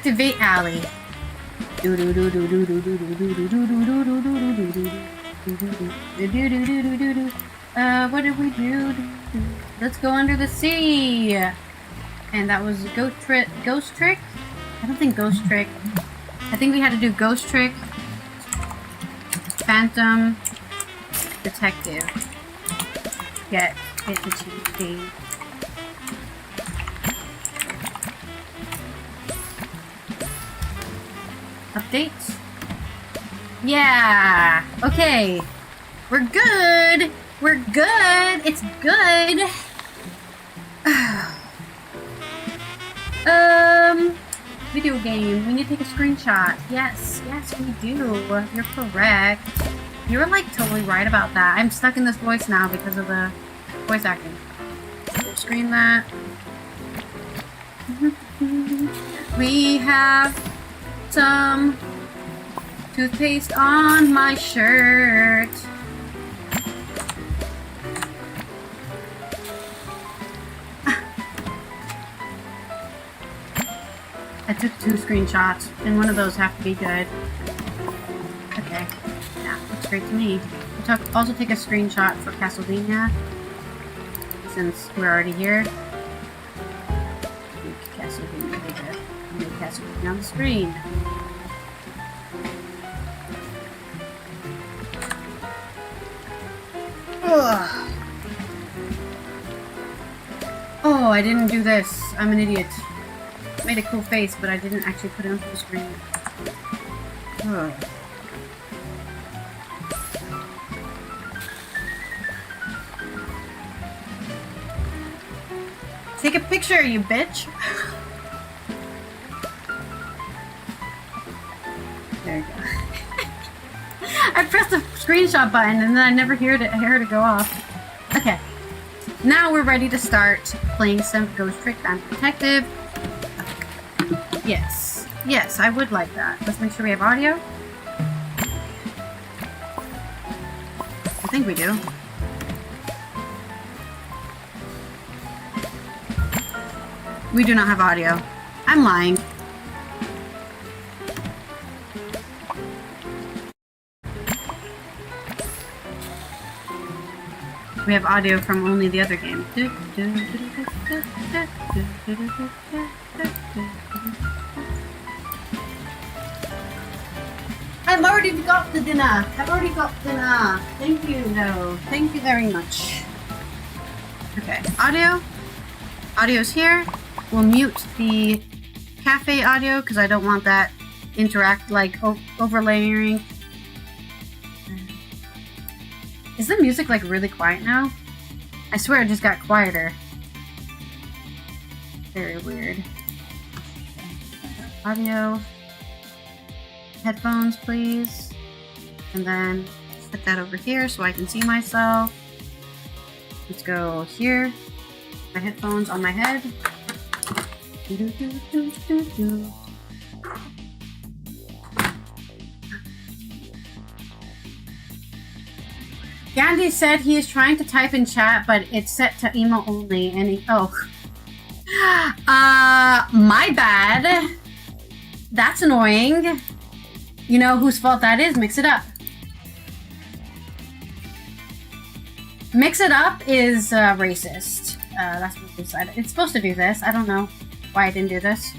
Activate alley. What did we do? Let's go under the sea. And that was ghost trick. I don't think ghost trick. I think we had to do ghost trick, phantom, detective. Get the cheat. Updates? Yeah! Okay. We're good! We're good! It's good! Video game. We need to take a screenshot. Yes, we do. You're correct. You were like totally right about that. I'm stuck in this voice now because of the voice acting. Screen that. We have some toothpaste on my shirt. I took 2 screenshots, and one of those have to be good. Okay. Yeah, looks great to me. We'll also take a screenshot for Castlevania, since we're already here. Make Castlevania on the screen. Ugh. Oh, I didn't do this. I'm an idiot. Made a cool face, but I didn't actually put it on full screen. Ugh. Take a picture, you bitch! There you go. I pressed the screenshot button and then I never heard it go off. Okay. Now we're ready to start playing some Ghost Trick and Detective. Yes. Yes, I would like that. Let's make sure we have audio. I think we do. We do not have audio. I'm lying. We have audio from only the other game. I've already got the dinner. Thank you, though. Thank you very much. Okay, audio. Audio's here. We'll mute the cafe audio because I don't want that overlaying. Is the music like really quiet now? I swear it just got quieter. Very weird. Audio. Headphones, please. And then put that over here so I can see myself. Let's go here. My headphones on my head. Gandhi said he is trying to type in chat, but it's set to email only, and my bad. That's annoying. You know whose fault that is? Mix It Up. Mix It Up is racist. That's what they decided. It's supposed to do this. I don't know why I didn't do this.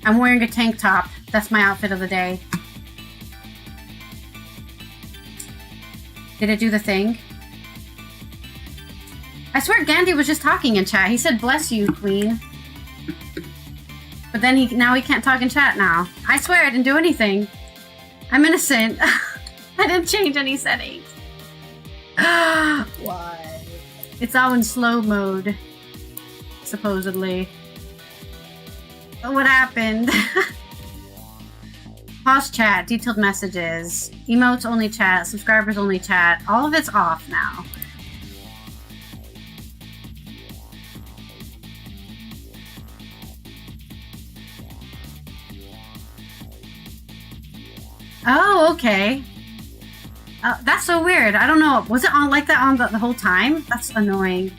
I'm wearing a tank top. That's my outfit of the day. Did it do the thing? I swear Gandhi was just talking in chat. He said, "Bless you, queen." But then now he can't talk in chat now. I swear I didn't do anything. I'm innocent. I didn't change any settings. Why? It's all in slow mode. Supposedly. But what happened? Pause chat, detailed messages, emotes only chat, subscribers only chat. All of it's off now. Oh, okay. That's so weird. I don't know. Was it on like that on the whole time? That's annoying.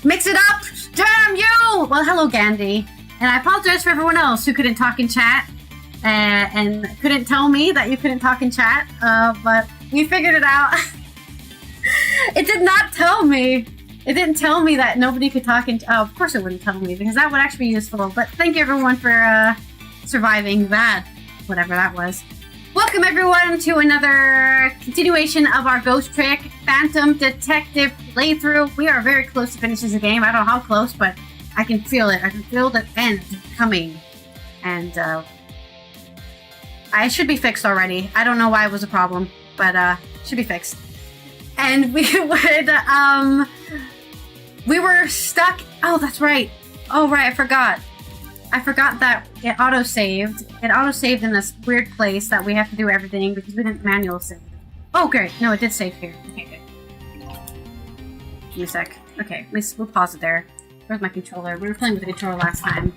Mix it up! Damn you! Well, hello, Gandhi. And I apologize for everyone else who couldn't talk in chat and couldn't tell me that you couldn't talk in chat. But we figured it out. It did not tell me. It didn't tell me that nobody could talk in. Oh, of course it wouldn't tell me because that would actually be useful. But thank you everyone for surviving that, whatever that was. Welcome everyone to another continuation of our Ghost Trick Phantom Detective playthrough. We are very close to finishing the game. I don't know how close, but I can feel it. I can feel the end coming. And I should be fixed already. I don't know why it was a problem, but should be fixed. And we were stuck. Oh, that's right. Oh, right. I forgot that it auto-saved. It auto-saved in this weird place that we have to do everything because we didn't manual save. Oh, great. No, it did save here. Okay, good. Give me a sec. Okay, we'll pause it there. Where's my controller? We were playing with the controller last time.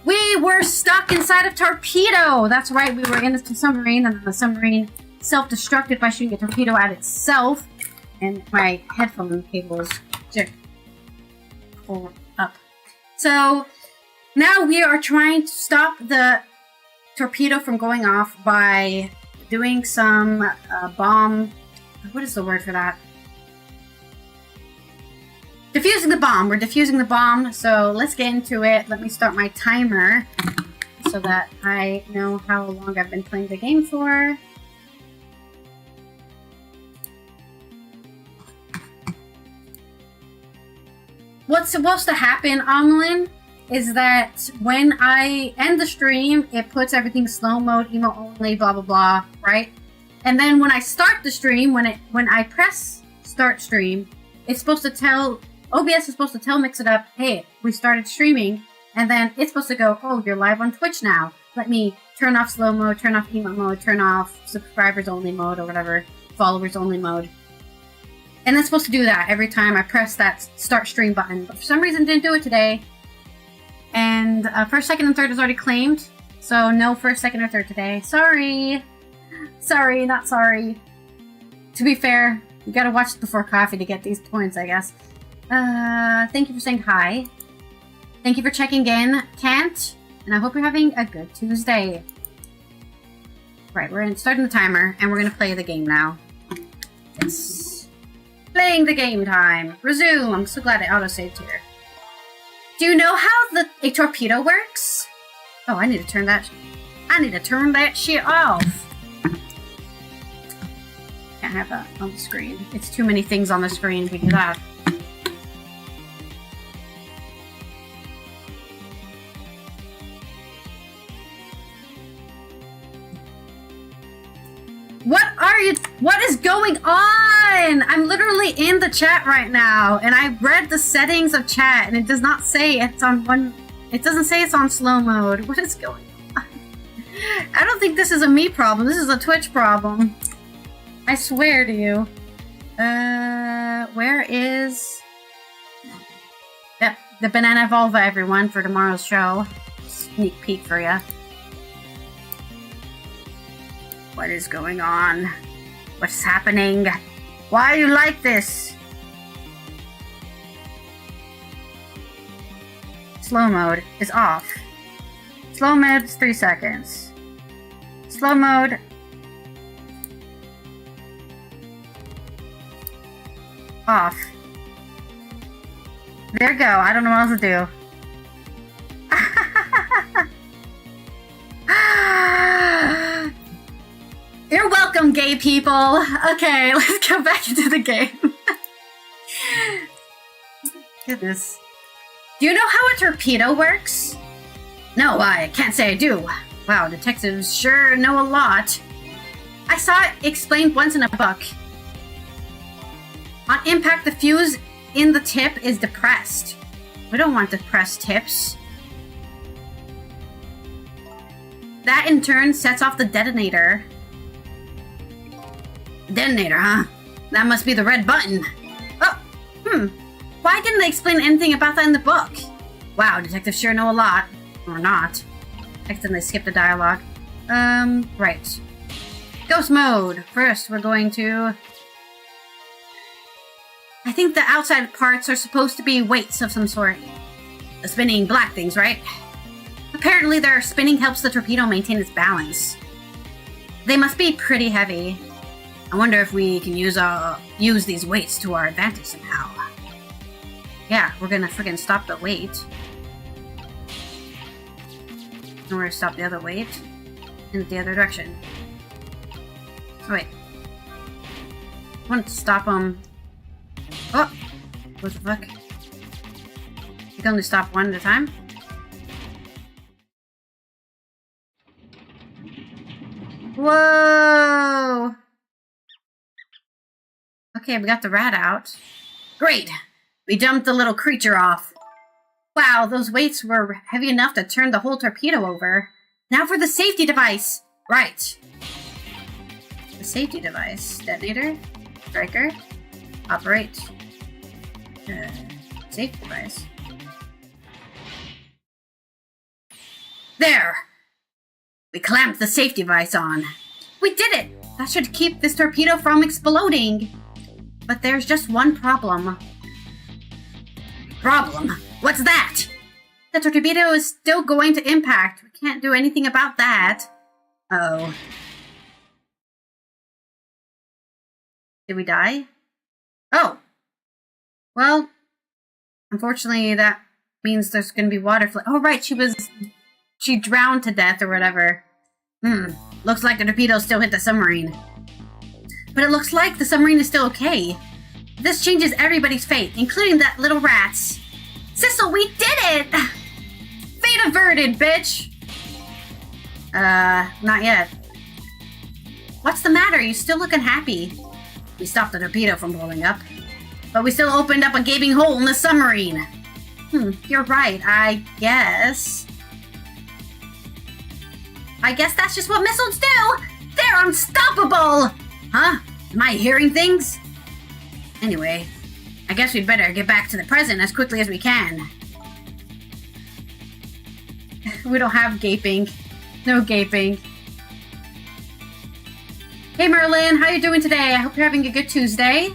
We were stuck inside of torpedo! That's right, we were in the submarine, and the submarine self-destructed by shooting a torpedo at itself. And my headphone cables just pull up. So now we are trying to stop the torpedo from going off by doing some bomb. What is the word for that? Diffusing the bomb. We're diffusing the bomb. So let's get into it. Let me start my timer so that I know how long I've been playing the game for. What's supposed to happen, Amelin, is that when I end the stream, it puts everything slow mode, emo only, blah blah blah, right? And then when I start the stream, when I press start stream, it's supposed to tell OBS is supposed to tell Mix It Up, hey, we started streaming, and then it's supposed to go, oh, you're live on Twitch now. Let me turn off slow mode, turn off emo mode, turn off subscribers only mode or whatever, followers only mode. And it's supposed to do that every time I press that start stream button. But for some reason, didn't do it today. And first, second, and third is already claimed. So no first, second, or third today. Sorry. Sorry, not sorry. To be fair, you gotta watch it before coffee to get these points, I guess. Thank you for saying hi. Thank you for checking in, Kent. And I hope you're having a good Tuesday. Right, we're starting the timer, and we're gonna play the game now. It's playing the game time. Resume. I'm so glad it auto-saved here. Do you know how a torpedo works? Oh, I need to turn that shit off. Can't have that on the screen. It's too many things on the screen to do that. What is going on? I'm literally in the chat right now, and I read the settings of chat, and it does not say it's on one. It doesn't say it's on slow mode. What is going on? I don't think this is a me problem. This is a Twitch problem. I swear to you. Where is... Yep, the Banana Volva, everyone, for tomorrow's show. Sneak peek for ya. What is going on? What's happening? Why are you like this? Slow mode is off. Slow mode is 3 seconds. Slow mode. Off. There you go. I don't know what else to do. You're welcome, gay people. Okay, let's go back into the game. Goodness. Do you know how a torpedo works? No, I can't say I do. Wow, detectives sure know a lot. I saw it explained once in a book. On impact, the fuse in the tip is depressed. We don't want depressed tips. That in turn sets off the detonator. Detonator, huh? That must be the red button. Oh, Why didn't they explain anything about that in the book? Wow, detectives sure know a lot. Or not. Accidentally skipped the dialogue. Right. Ghost mode. First, we're going to... I think the outside parts are supposed to be weights of some sort. The spinning black things, right? Apparently their spinning helps the torpedo maintain its balance. They must be pretty heavy. I wonder if we can use these weights to our advantage somehow. Yeah, we're gonna freaking stop the weight. And we're gonna stop the other weight in the other direction. Oh, wait. I want to stop them. Oh! What the fuck? You can only stop one at a time? Whoa! Okay, we got the rat out. Great! We dumped the little creature off. Wow, those weights were heavy enough to turn the whole torpedo over. Now for the safety device! Right. The safety device. Detonator. Striker. Operate. Safety device. There! We clamped the safety device on. We did it! That should keep this torpedo from exploding. But there's just one problem. Problem? What's that? The torpedo is still going to impact. We can't do anything about that. Uh-oh. Did we die? Oh! Well, unfortunately that means there's gonna be water flow. Oh right, she drowned to death or whatever. Looks like the torpedo still hit the submarine. But it looks like the submarine is still okay. This changes everybody's fate, including that little rat's. Sissel, we did it! Fate averted, bitch! Not yet. What's the matter? You still looking happy. We stopped the torpedo from blowing up. But we still opened up a gaping hole in the submarine. You're right, I guess. I guess that's just what missiles do! They're unstoppable! Huh? Am I hearing things? Anyway, I guess we'd better get back to the present as quickly as we can. We don't have gaping. No gaping. Hey Merlin, how you doing today? I hope you're having a good Tuesday.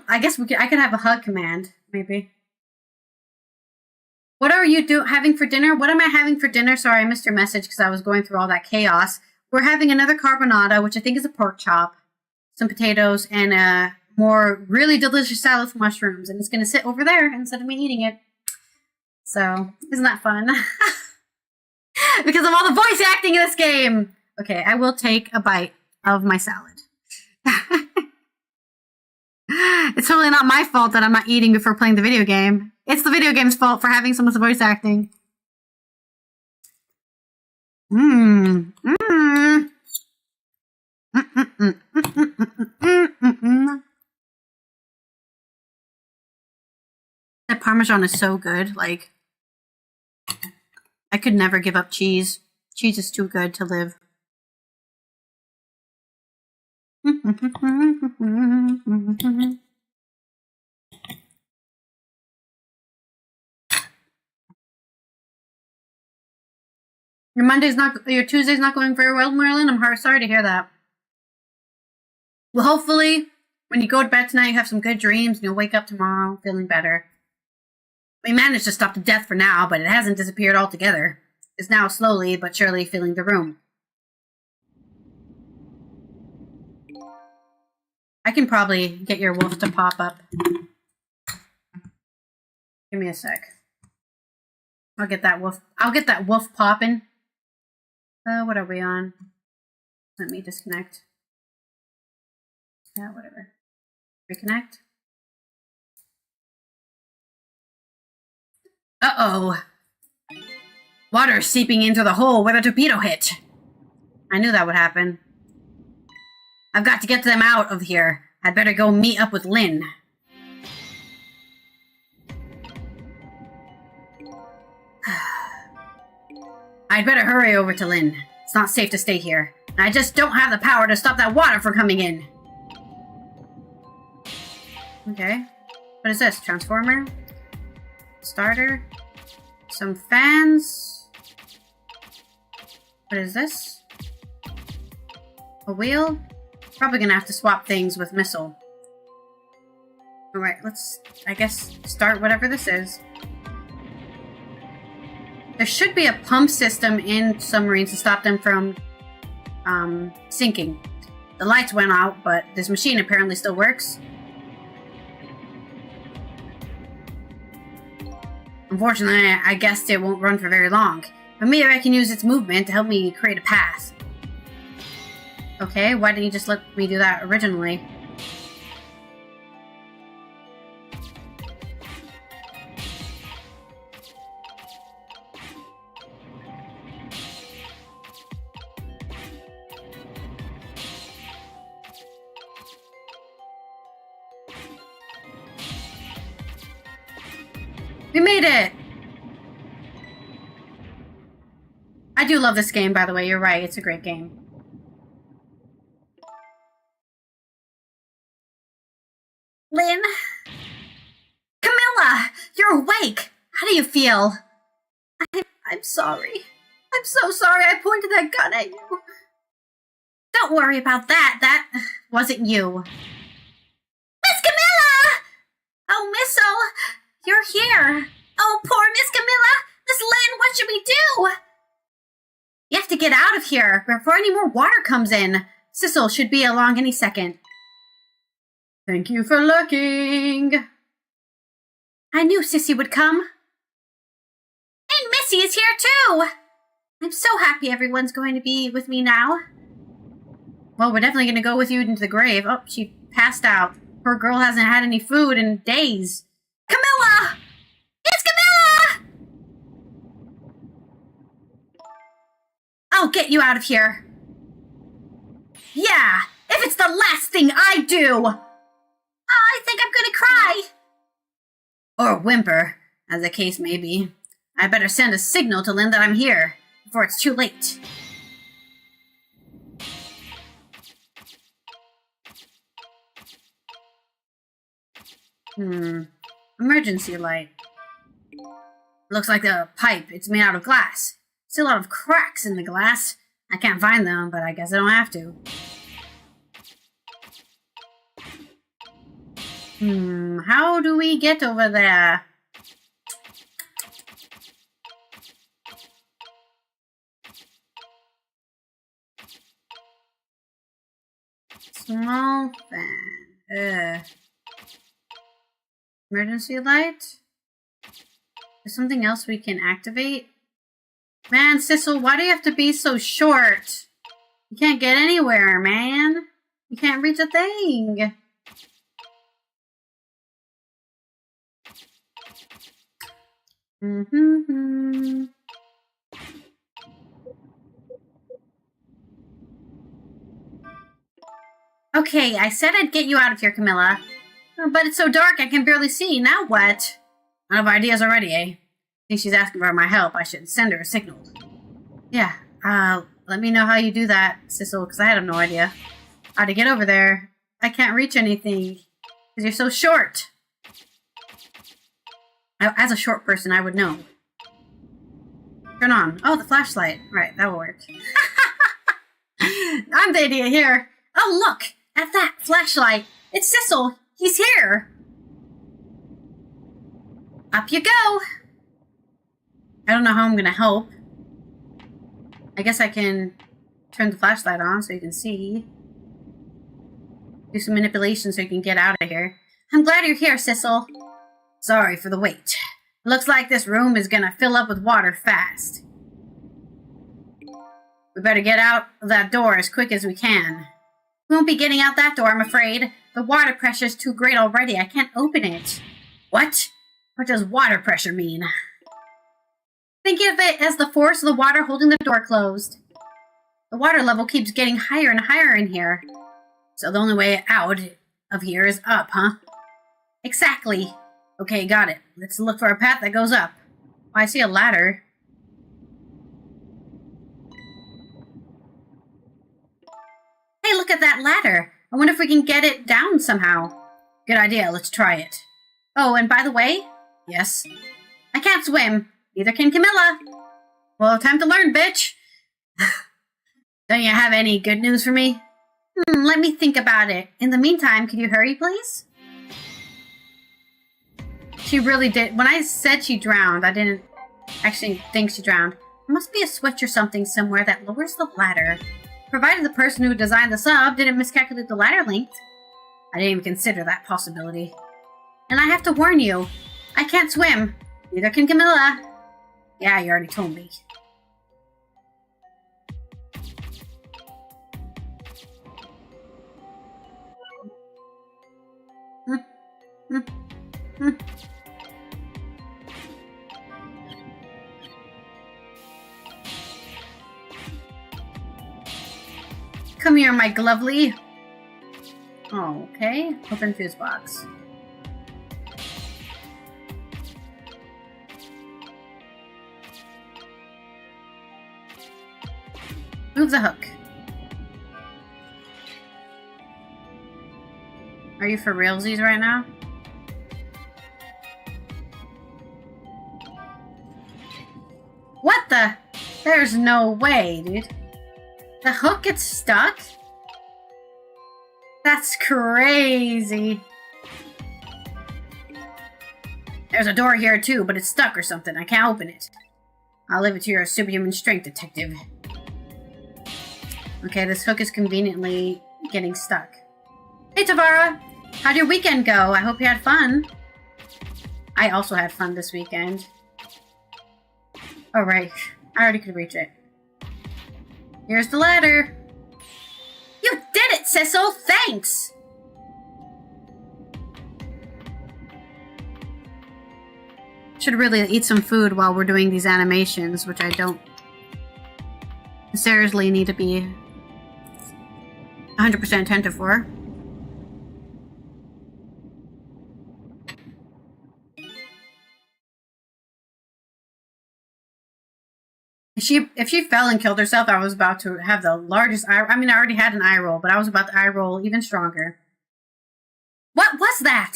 I guess I could have a hug command, maybe. What are you having for dinner? What am I having for dinner? Sorry, I missed your message because I was going through all that chaos. We're having another carbonara, which I think is a pork chop, some potatoes, and a more really delicious salad with mushrooms. And it's going to sit over there instead of me eating it. So, isn't that fun? Because of all the voice acting in this game. Okay, I will take a bite of my salad. It's totally not my fault that I'm not eating before playing the video game. It's the video game's fault for having so much voice acting. That Parmesan is so good. Like, I could never give up cheese. Cheese is too good to live. Your Tuesday's not going very well, Merlin? I'm sorry to hear that. Well, hopefully, when you go to bed tonight, you have some good dreams and you'll wake up tomorrow feeling better. We managed to stop the death for now, but it hasn't disappeared altogether. It's now slowly but surely filling the room. I can probably get your wolf to pop up. Give me a sec. I'll get that wolf popping. What are we on? Let me disconnect. Whatever. Reconnect. Uh-oh. Water is seeping into the hole where the torpedo hit. I knew that would happen. I've got to get them out of here. I'd better go meet up with Lynn. I'd better hurry over to Lynn. It's not safe to stay here. And I just don't have the power to stop that water from coming in. Okay. What is this? Transformer? Starter. Some fans. What is this? A wheel? Probably gonna have to swap things with missile. Alright, let's, I guess, start whatever this is. There should be a pump system in submarines to stop them from sinking. The lights went out, but this machine apparently still works. Unfortunately, I guessed it won't run for very long. But maybe I can use its movement to help me create a path. Okay, why didn't you just let me do that originally? We made it! I do love this game, by the way. You're right. It's a great game. Lynn? Camilla! You're awake! How do you feel? I'm sorry. I'm so sorry I pointed that gun at you. Don't worry about that. That wasn't you. Miss Camilla! Oh, Missile! You're here! Oh, poor Miss Camilla! Miss Lynn, what should we do? You have to get out of here before any more water comes in. Sissel should be along any second. Thank you for looking. I knew Sissy would come. And Missy is here too! I'm so happy everyone's going to be with me now. Well, we're definitely going to go with you into the grave. Oh, she passed out. Poor girl hasn't had any food in days. Camilla! It's Camilla! I'll get you out of here. Yeah, if it's the last thing I do. I think I'm gonna cry. Or whimper, as the case may be. I better send a signal to Lynn that I'm here, before it's too late. Emergency light. Looks like a pipe. It's made out of glass. Still a lot of cracks in the glass. I can't find them, but I guess I don't have to. How do we get over there? Small fan. Emergency light? There's something else we can activate? Man, Sissel, why do you have to be so short? You can't get anywhere, man. You can't reach a thing. Okay, I said I'd get you out of here, Camilla. But it's so dark I can barely see. Now what? Out of ideas already, eh? Think she's asking for my help. I should send her a signal. Yeah, let me know how you do that, Sissel, because I have no idea how to get over there. I can't reach anything because you're so short. As a short person, I would know. Turn on. Oh, the flashlight. Right, that will work. I'm the idiot here. Oh, look! At that flashlight. It's Sissel. He's here. Up you go. I don't know how I'm gonna help. I guess I can turn the flashlight on so you can see. Do some manipulation so you can get out of here. I'm glad you're here, Sissel. Sorry for the wait. Looks like this room is gonna fill up with water fast. We better get out of that door as quick as we can. We won't be getting out that door, I'm afraid. The water pressure is too great already. I can't open it. What? What does water pressure mean? Think of it as the force of the water holding the door closed. The water level keeps getting higher and higher in here. So the only way out of here is up, huh? Exactly. Okay, got it. Let's look for a path that goes up. Oh, I see a ladder. Hey, look at that ladder. I wonder if we can get it down somehow. Good idea. Let's try it. Oh, and by the way, yes, I can't swim. Neither can Camilla. Well, time to learn, bitch. Don't you have any good news for me? Let me think about it. In the meantime, can you hurry, please? She really did. When I said she drowned, I didn't actually think she drowned. There must be a switch or something somewhere that lowers the ladder. Provided the person who designed the sub didn't miscalculate the ladder length. I didn't even consider that possibility. And I have to warn you, I can't swim. Neither can Camilla. Yeah, you already told me. Come here, my lovely. Okay, open fuse box. Move the hook. Are you for realsies right now? What the? There's no way, dude. The hook gets stuck? That's crazy. There's a door here too, but it's stuck or something. I can't open it. I'll leave it to your superhuman strength, detective. Okay, this hook is conveniently getting stuck. Hey, Tavara! How'd your weekend go? I hope you had fun. I also had fun this weekend. Oh, right. I already could reach it. Here's the ladder. You did it, Cecil! Thanks! Should really eat some food while we're doing these animations, which I don't seriously need to be 100% attentive for. If she fell and killed herself, I was about to have the largest eye. I mean, I already had an eye roll, but I was about to eye roll even stronger. What was that?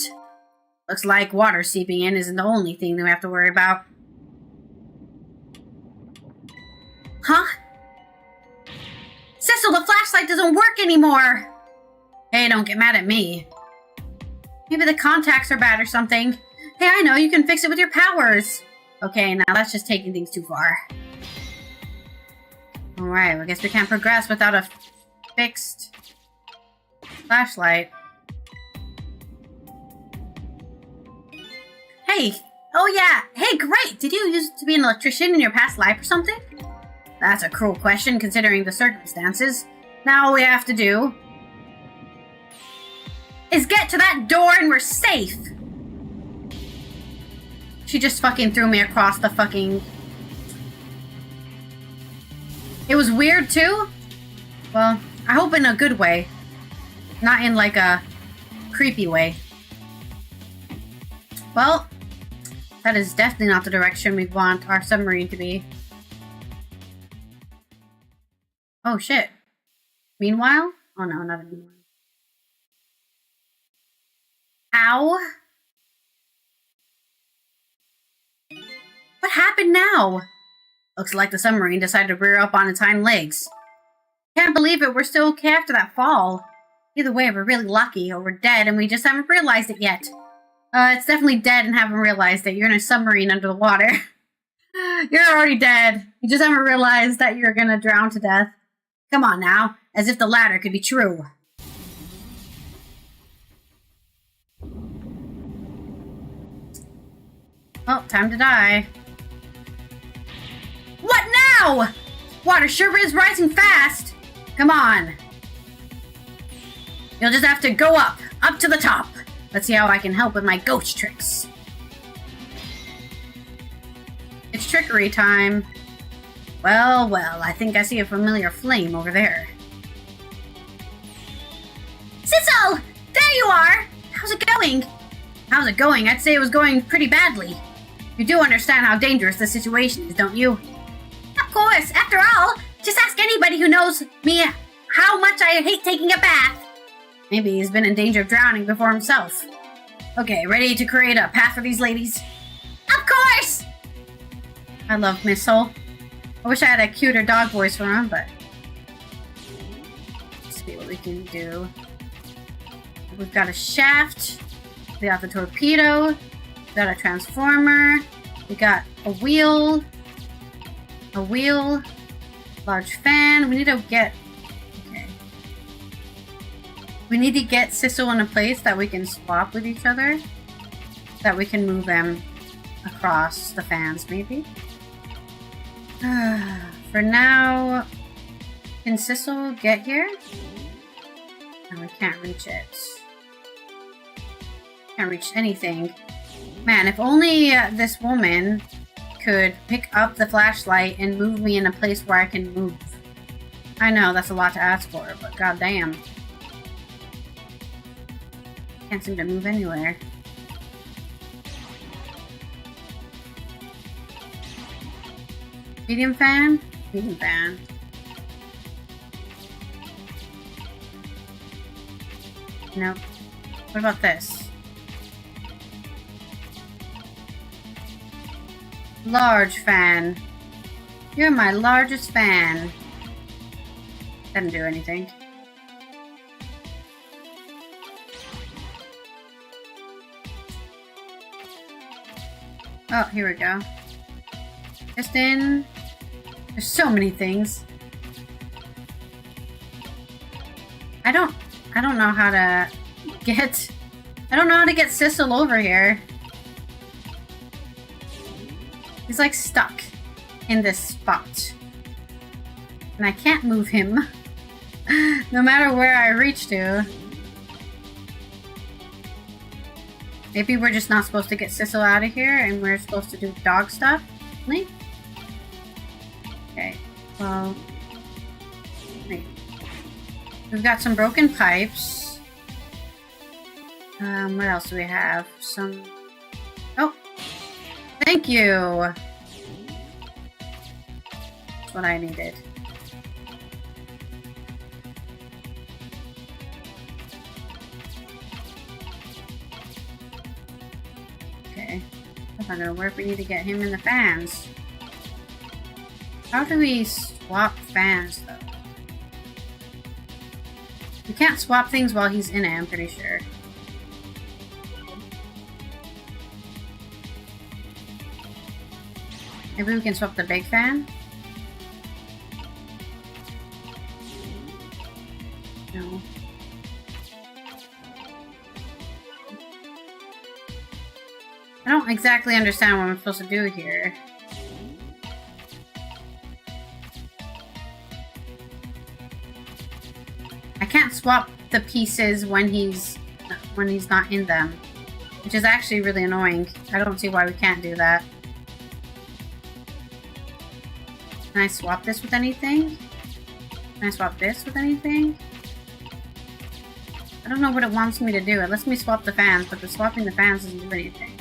Looks like water seeping in isn't the only thing that we have to worry about. Huh? Cecil, the flashlight doesn't work anymore! Hey, don't get mad at me. Maybe the contacts are bad or something. Hey, I know, you can fix it with your powers. Okay, now that's just taking things too far. Alright, I guess we can't progress without a fixed flashlight. Hey! Oh yeah! Hey, great! Did you used to be an electrician in your past life or something? That's a cruel question considering the circumstances. Now all we have to do is get to that door and we're safe! She just fucking threw me across the fucking... It was weird too? Well, I hope in a good way. Not in like a creepy way. Well, that is definitely not the direction we want our submarine to be. Oh shit. Meanwhile? Oh no, not a meanwhile. Ow! What happened now? Looks like the submarine decided to rear up on its hind legs. Can't believe it, we're still okay after that fall. Either way, we're really lucky, or we're dead and we just haven't realized it yet. It's definitely dead and haven't realized it. You're in a submarine under the water. You're already dead. You just haven't realized that you're gonna drown to death. Come on now, as if the latter could be true. Well, time to die. What now? Water sure is rising fast. Come on. You'll just have to go up to the top. Let's see how I can help with my ghost tricks. It's trickery time. Well, well, I think I see a familiar flame over there. Cecil! There you are! How's it going? How's it going? I'd say it was going pretty badly. You do understand how dangerous the situation is, don't you? Of course, after all, just ask anybody who knows me how much I hate taking a bath. Maybe he's been in danger of drowning before himself. Okay, ready to create a path for these ladies? Of course! I love Missile. I wish I had a cuter dog voice for him, but let's see what we can do. We've got a shaft. We got the torpedo. We got a transformer. We got a wheel. A wheel. Large fan. We need to get... Okay. We need to get Sissel in a place that we can swap with each other. That we can move them across the fans, maybe. For now... Can Sissel get here? No, we can't reach it. Can't reach anything. Man, if only this woman could pick up the flashlight and move me in a place where I can move. I know, that's a lot to ask for, but goddamn. Can't seem to move anywhere. Medium fan? Medium fan. Nope. What about this? Large fan. You're my largest fan. Doesn't do anything. Oh, here we go. Piston. There's so many things. I don't know how to get... I don't know how to get Sissel over here. He's like stuck in this spot. And I can't move him. No matter where I reach to. Maybe we're just not supposed to get Sissel out of here and we're supposed to do dog stuff? Really? Okay, well... Wait. We've got some broken pipes. What else do we have? Some... Oh! Thank you! That's what I needed. Okay. That's not gonna work. We need to get him in the fans. How do we swap fans, though? We can't swap things while he's in it, I'm pretty sure. Maybe we can swap the big fan? No. I don't exactly understand what I'm supposed to do here. I can't swap the pieces when he's not in them, which is actually really annoying. I don't see why we can't do that. Can I swap this with anything? Can I swap this with anything? I don't know what it wants me to do. It lets me swap the fans, but the swapping the fans doesn't do anything.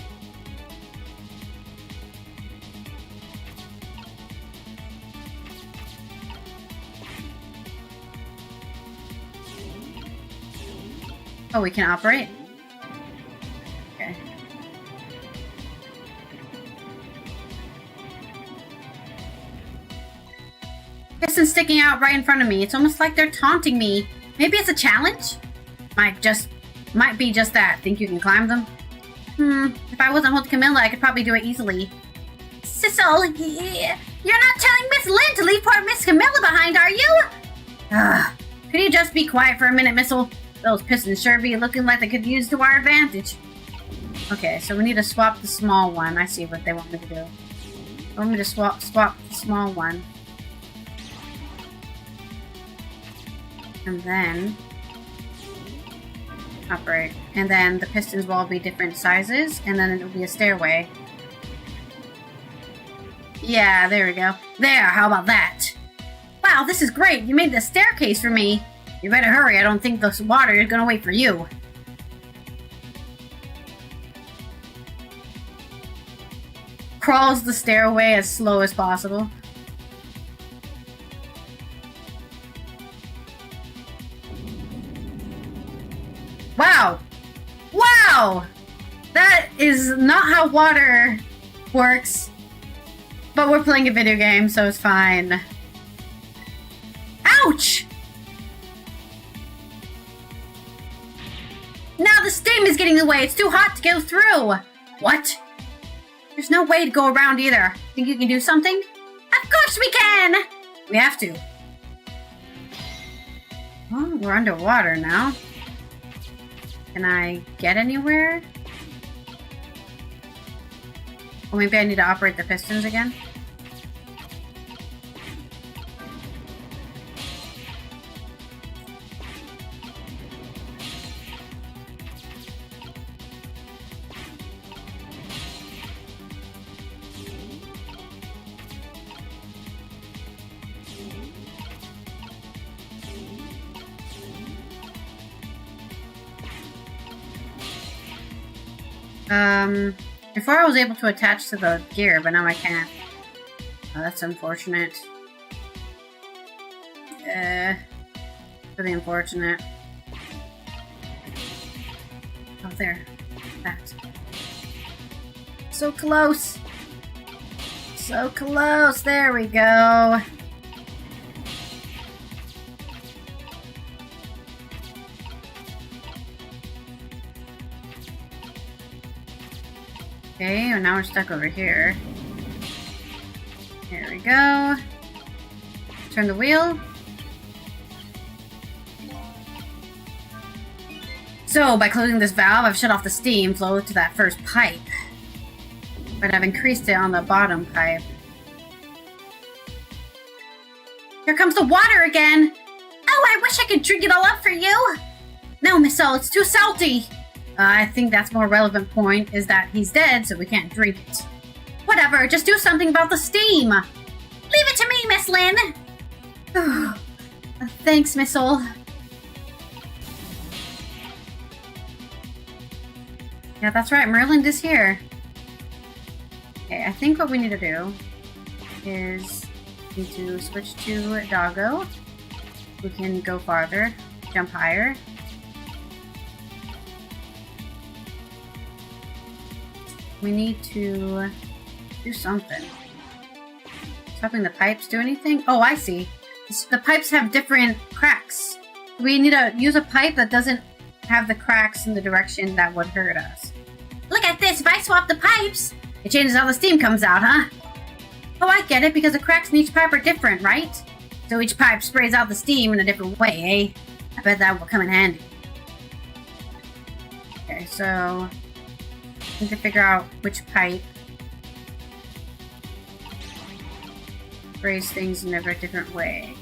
Oh, we can operate? Okay. Piston's sticking out right in front of me. It's almost like they're taunting me. Maybe it's a challenge? Might be just that. Think you can climb them? If I wasn't holding Camilla, I could probably do it easily. Sissel, you're not telling Miss Lynn to leave poor Miss Camilla behind, are you? Could you just be quiet for a minute, Missile? Those pistons sure be looking like they could use to our advantage. Okay, so we need to swap the small one. I see what they want me to do. They want me to swap the small one. And then... operate. And then the pistons will all be different sizes, and then it'll be a stairway. Yeah, there we go. There, how about that? Wow, this is great! You made the staircase for me! You better hurry, I don't think the water is gonna wait for you. Crawls the stairway as slow as possible. Wow! Wow! That is not how water works. But we're playing a video game, so it's fine. Ouch! Now the steam is getting in the way. It's too hot to go through. What? There's no way to go around either. Think you can do something? Of course we can! We have to. Well, we're underwater now. Can I get anywhere? Or maybe I need to operate the pistons again? Before I was able to attach to the gear, but now I can't. Oh, that's unfortunate. Really unfortunate. Oh, there. That. So close! So close! There we go! Okay, and now we're stuck over here. There we go. Turn the wheel. So, by closing this valve, I've shut off the steam flow to that first pipe. But I've increased it on the bottom pipe. Here comes the water again! Oh, I wish I could drink it all up for you! No, Miss O, it's too salty! I think that's more relevant point, is that he's dead, so we can't drink it. Whatever, just do something about the steam! Leave it to me, Miss Lynn! Thanks, Miss Ol. Yeah, that's right, Merlin is here. Okay, I think what we need to do is we need to switch to Doggo. We can go farther, jump higher. We need to do something. Is helping the pipes do anything? Oh, I see. The pipes have different cracks. We need to use a pipe that doesn't have the cracks in the direction that would hurt us. Look at this! If I swap the pipes, it changes how the steam comes out, huh? Oh, I get it, because the cracks in each pipe are different, right? So each pipe sprays out the steam in a different way, eh? I bet that will come in handy. Okay, so need to figure out which pipe sprays things in a very different way.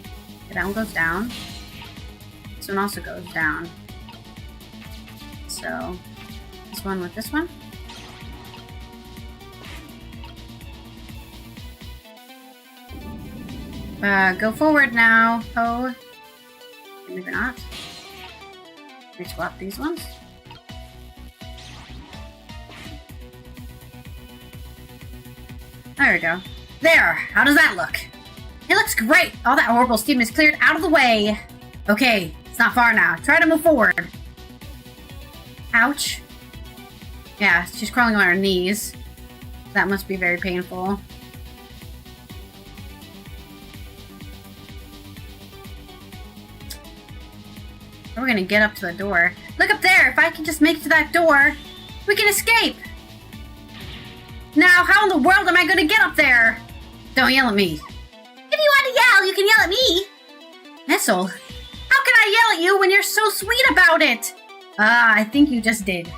Okay, that one goes down. This one also goes down. So, this one with this one. Go forward now. Oh, maybe not. We swap these ones. There we go. There! How does that look? It looks great! All that horrible steam is cleared out of the way! Okay, it's not far now. Try to move forward. Ouch. Yeah, she's crawling on her knees. That must be very painful. We're gonna get up to the door. Look up there! If I can just make it to that door, we can escape! Now, how in the world am I gonna get up there? Don't yell at me. If you want to yell, you can yell at me. Missile, how can I yell at you when you're so sweet about it? I think you just did.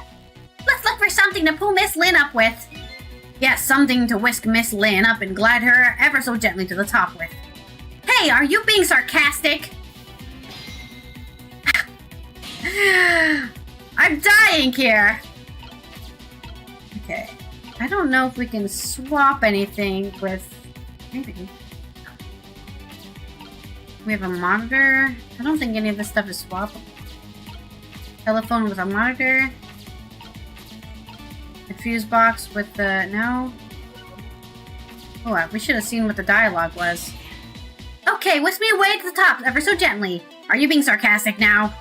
Let's look for something to pull Miss Lynn up with. Yes, something to whisk Miss Lynn up and glide her ever so gently to the top with. Hey, are you being sarcastic? I'm dying here. Okay. I don't know if we can swap anything with... Maybe. We have a monitor. I don't think any of this stuff is swappable. Telephone with a monitor. The fuse box with the... No. Oh, we should have seen what the dialogue was. Okay, whisk me away to the top ever so gently. Are you being sarcastic now?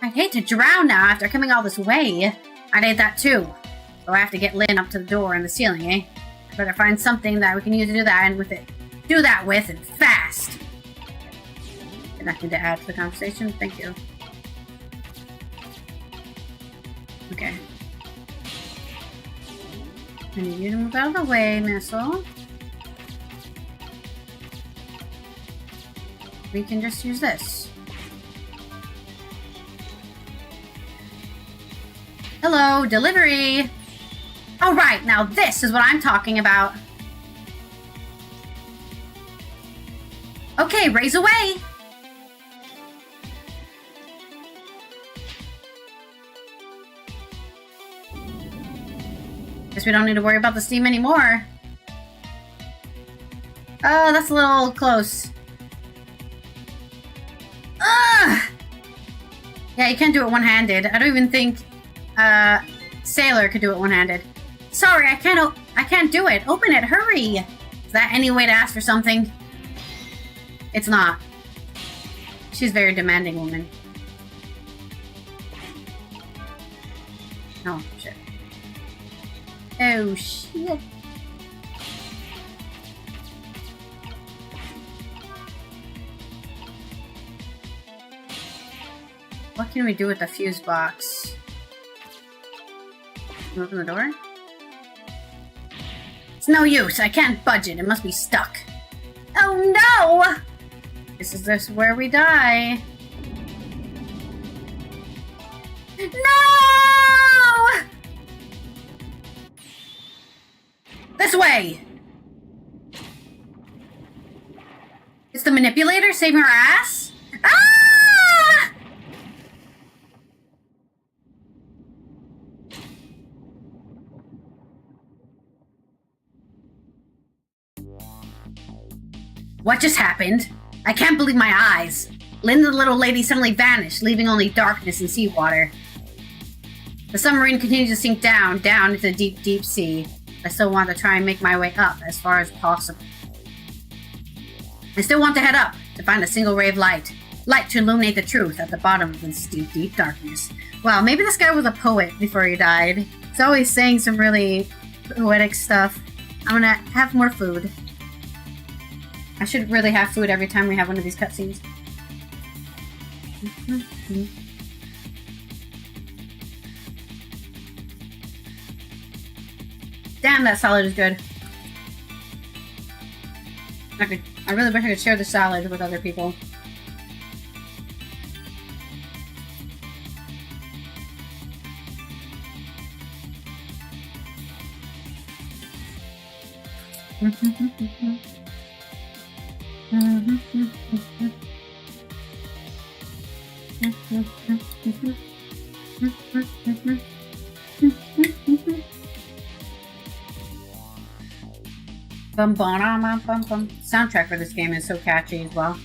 I'd hate to drown now after coming all this way. I'd hate that too. So I have to get Lynn up to the door in the ceiling, eh? Better find something that we can use to do that and with it. Do that with and fast. Nothing to add to the conversation. Thank you. Okay. I need you to move out of the way, missile. We can just use this. Hello, delivery! Alright, now this is what I'm talking about. Okay, raise away! Guess we don't need to worry about the steam anymore. Oh, that's a little close. Ugh! Yeah, you can't do it one-handed. I don't even think Sailor could do it one-handed. Sorry, I can't do it. Open it, hurry! Is that any way to ask for something? It's not. She's a very demanding woman. Oh, shit. Oh, shit. What can we do with the fuse box? Can we open the door? It's no use. I can't budge it. It must be stuck. Oh, no! This is just where we die. No! This way! It's the manipulator saving our ass? Ah! What just happened? I can't believe my eyes. Linda the little lady suddenly vanished, leaving only darkness and seawater. The submarine continued to sink down into the deep, deep sea. I still want to try and make my way up as far as possible. I still want to head up to find a single ray of light. Light to illuminate the truth at the bottom of this deep, deep darkness. Wow, maybe this guy was a poet before he died. He's always saying some really poetic stuff. I'm gonna have more food. I should really have food every time we have one of these cutscenes. Damn, that salad is good. I really wish I could share the salad with other people. Bum bum bum bum. Soundtrack for this game is so catchy as well.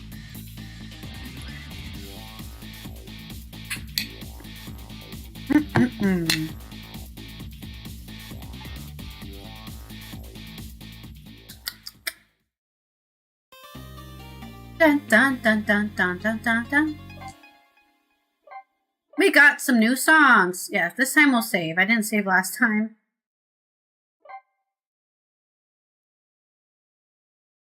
Dun dun dun dun dun dun dun dun. We got some new songs. Yeah, this time we'll save. I didn't save last time.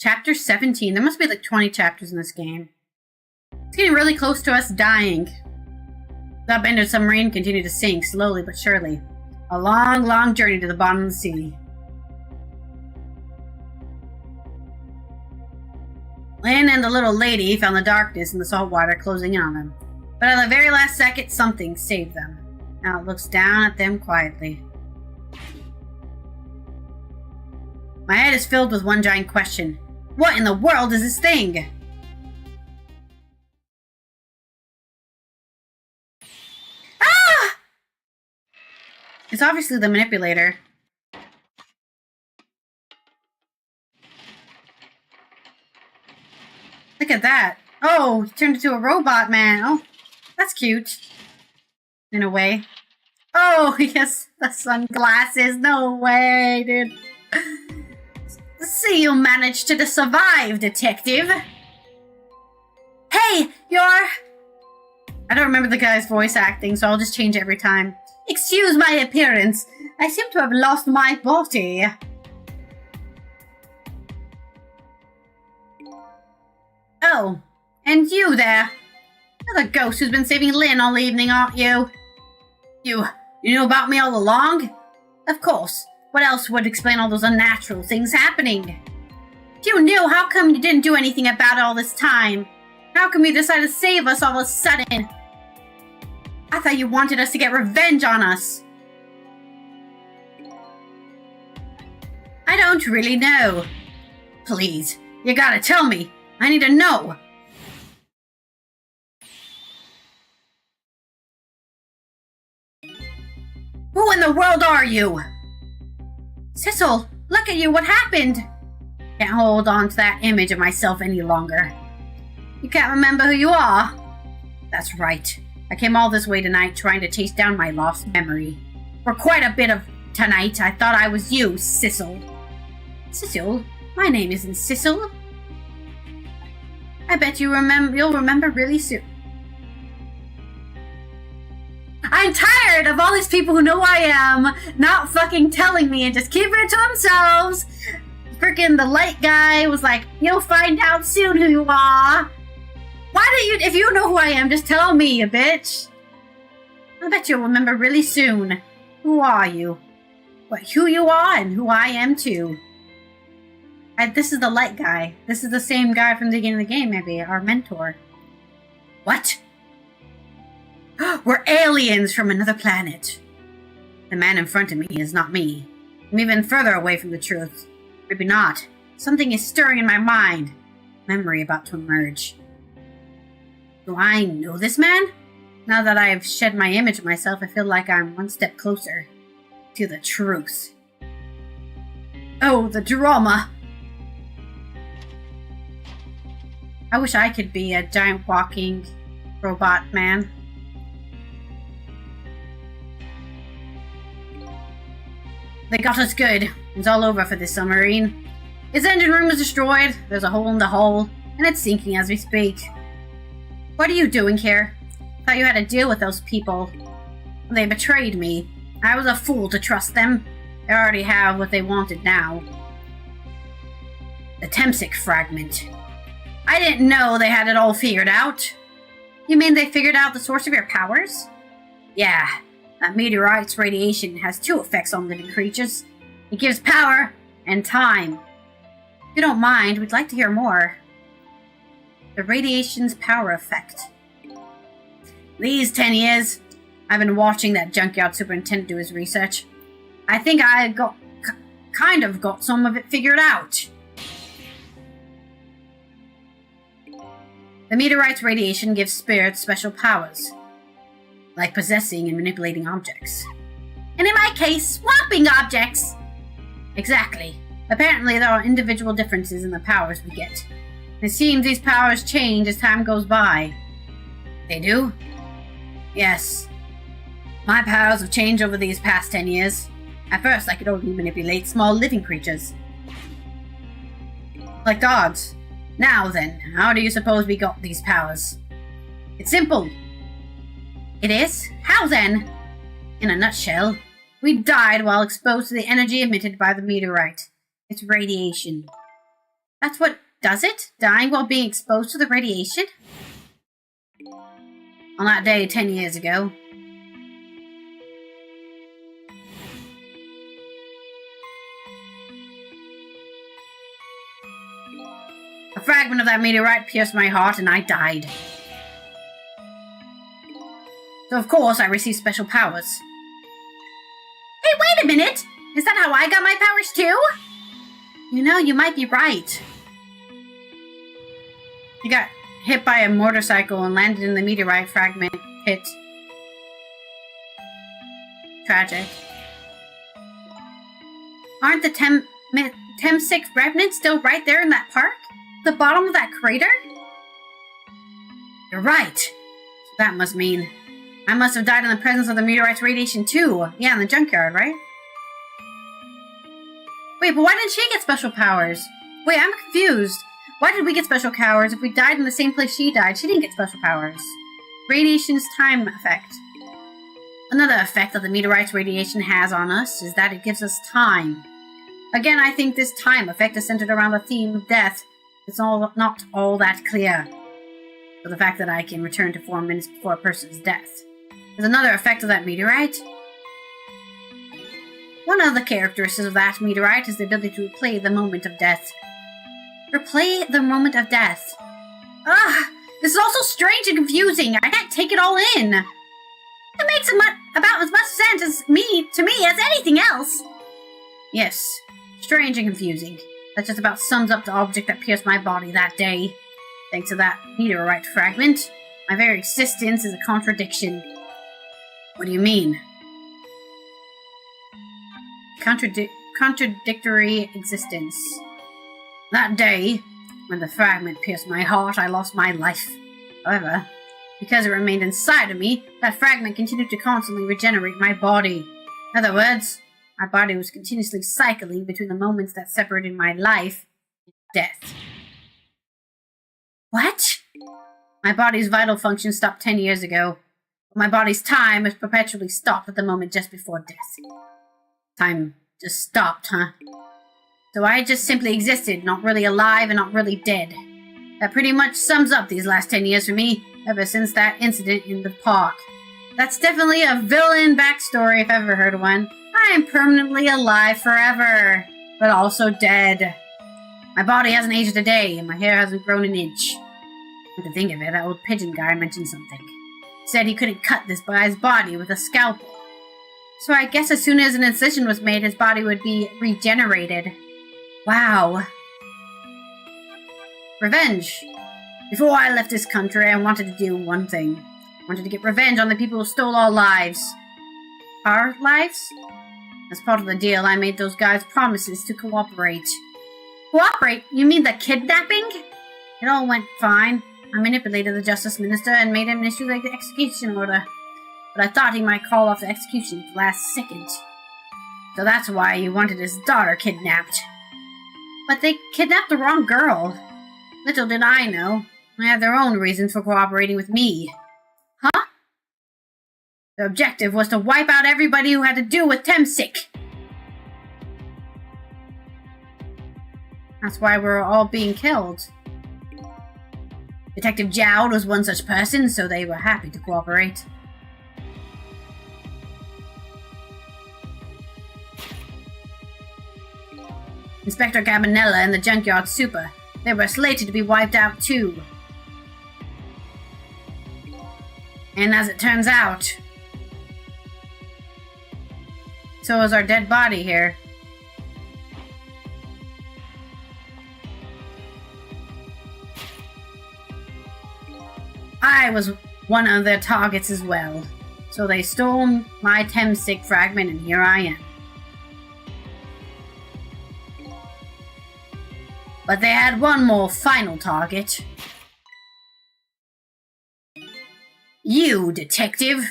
Chapter 17. There must be like 20 chapters in this game. It's getting really close to us dying. The abandoned submarine continued to sink slowly but surely. A long, long journey to the bottom of the sea. Lynn and the little lady found the darkness and the salt water closing in on them. But at the very last second, something saved them. Now it looks down at them quietly. My head is filled with one giant question. What in the world is this thing? Ah! It's obviously the manipulator. Look at that. Oh, he turned into a robot man. Oh, that's cute. In a way. Oh, yes, the sunglasses. No way, dude. See, you managed to survive, detective. Hey, you're... I don't remember the guy's voice acting, so I'll just change it every time. Excuse my appearance. I seem to have lost my body. Oh, and you there. You're the ghost who's been saving Lynn all evening, aren't you? You knew about me all along? Of course. What else would explain all those unnatural things happening? If you knew, how come you didn't do anything about it all this time? How come you decided to save us all of a sudden? I thought you wanted us to get revenge on us. I don't really know. Please, you gotta tell me. I need to know. Who in the world are you? Sissel, look at you, what happened? Can't hold on to that image of myself any longer. You can't remember who you are? That's right. I came all this way tonight trying to chase down my lost memory. For quite a bit of tonight, I thought I was you, Sissel. Sissel? My name isn't Sissel. I bet you'll remember really soon. I'm tired of all these people who know who I am not fucking telling me and just keeping it to themselves. Freaking the light guy was like, you'll find out soon who you are. Why don't you, if you know who I am, just tell me, you bitch. I bet you'll remember really soon. Who are you? What, who you are and who I am too. This is the light guy. This is the same guy from the beginning of the game, maybe, our mentor. What? We're aliens from another planet. The man in front of me is not me. I'm even further away from the truth. Maybe not. Something is stirring in my mind. Memory about to emerge. Do I know this man? Now that I have shed my image of myself, I feel like I'm one step closer to the truth. Oh, the drama! I wish I could be a giant walking robot man. They got us good. It's all over for this submarine. Its engine room is destroyed, there's a hole in the hull, and it's sinking as we speak. What are you doing here? Thought you had to deal with those people. They betrayed me. I was a fool to trust them. They already have what they wanted now. The Temsic fragment. I didn't know they had it all figured out. You mean they figured out the source of your powers? Yeah. That meteorite's radiation has two effects on living creatures. It gives power and time. If you don't mind, we'd like to hear more. The radiation's power effect. These 10 years, I've been watching that junkyard superintendent do his research. I think I kind of got some of it figured out. The meteorite's radiation gives spirits special powers, like possessing and manipulating objects. And in my case, swapping objects! Exactly. Apparently there are individual differences in the powers we get. It seems these powers change as time goes by. They do? Yes. My powers have changed over these past 10 years. At first, I could only manipulate small living creatures. Like dogs. Now then, how do you suppose we got these powers? It's simple. It is? How then? In a nutshell, we died while exposed to the energy emitted by the meteorite. It's radiation. That's what does it? Dying while being exposed to the radiation? On that day 10 years ago. A fragment of that meteorite pierced my heart and I died. So of course I received special powers. Hey, wait a minute! Is that how I got my powers too? You know, you might be right. You got hit by a motorcycle and landed in the meteorite fragment pit. Tragic. Aren't the Temsic remnants still right there in that park? The bottom of that crater? You're right. So that must mean I must have died in the presence of the meteorite's radiation too. Yeah, in the junkyard, right? Wait, but why didn't she get special powers? Wait, I'm confused. Why did we get special powers if we died in the same place she died? She didn't get special powers. Radiation's time effect. Another effect that the meteorite's radiation has on us is that it gives us time. Again, I think this time effect is centered around the theme of death. It's not all that clear. But the fact that I can return to 4 minutes before a person's death. There's another effect of that meteorite. One of the characteristics of that meteorite is the ability to replay the moment of death. Replay the moment of death. Ugh! This is also strange and confusing. I can't take it all in. It makes about as much sense to me as anything else. Yes, strange and confusing. That just about sums up the object that pierced my body that day. Thanks to that meteorite fragment, my very existence is a contradiction. What do you mean? Contradictory existence. That day, when the fragment pierced my heart, I lost my life. However, because it remained inside of me, that fragment continued to constantly regenerate my body. In other words, my body was continuously cycling between the moments that separated my life and death. What? My body's vital function stopped 10 years ago. But my body's time has perpetually stopped at the moment just before death. Time just stopped, huh? So I just simply existed, not really alive and not really dead. That pretty much sums up these last 10 years for me, ever since that incident in the park. That's definitely a villain backstory if I've ever heard one. I am permanently alive forever, but also dead. My body hasn't aged a day, and my hair hasn't grown an inch. Come to think of it, that old pigeon guy mentioned something. He said he couldn't cut this by his body with a scalpel. So I guess as soon as an incision was made, his body would be regenerated. Wow. Revenge. Before I left this country, I wanted to do one thing. I wanted to get revenge on the people who stole our lives. Our lives? As part of the deal, I made those guys promises to cooperate. Cooperate? You mean the kidnapping? It all went fine. I manipulated the Justice Minister and made him issue the execution order. But I thought he might call off the execution at the last second. So that's why he wanted his daughter kidnapped. But they kidnapped the wrong girl. Little did I know. They had their own reasons for cooperating with me. Huh? The objective was to wipe out everybody who had to do with Temsic. That's why we're all being killed. Detective Jowd was one such person, so they were happy to cooperate. Inspector Gabinella and the Junkyard Super. They were slated to be wiped out too. And as it turns out, so is our dead body here. I was one of their targets as well. So they stole my Temsic fragment and here I am. But they had one more final target. You, detective.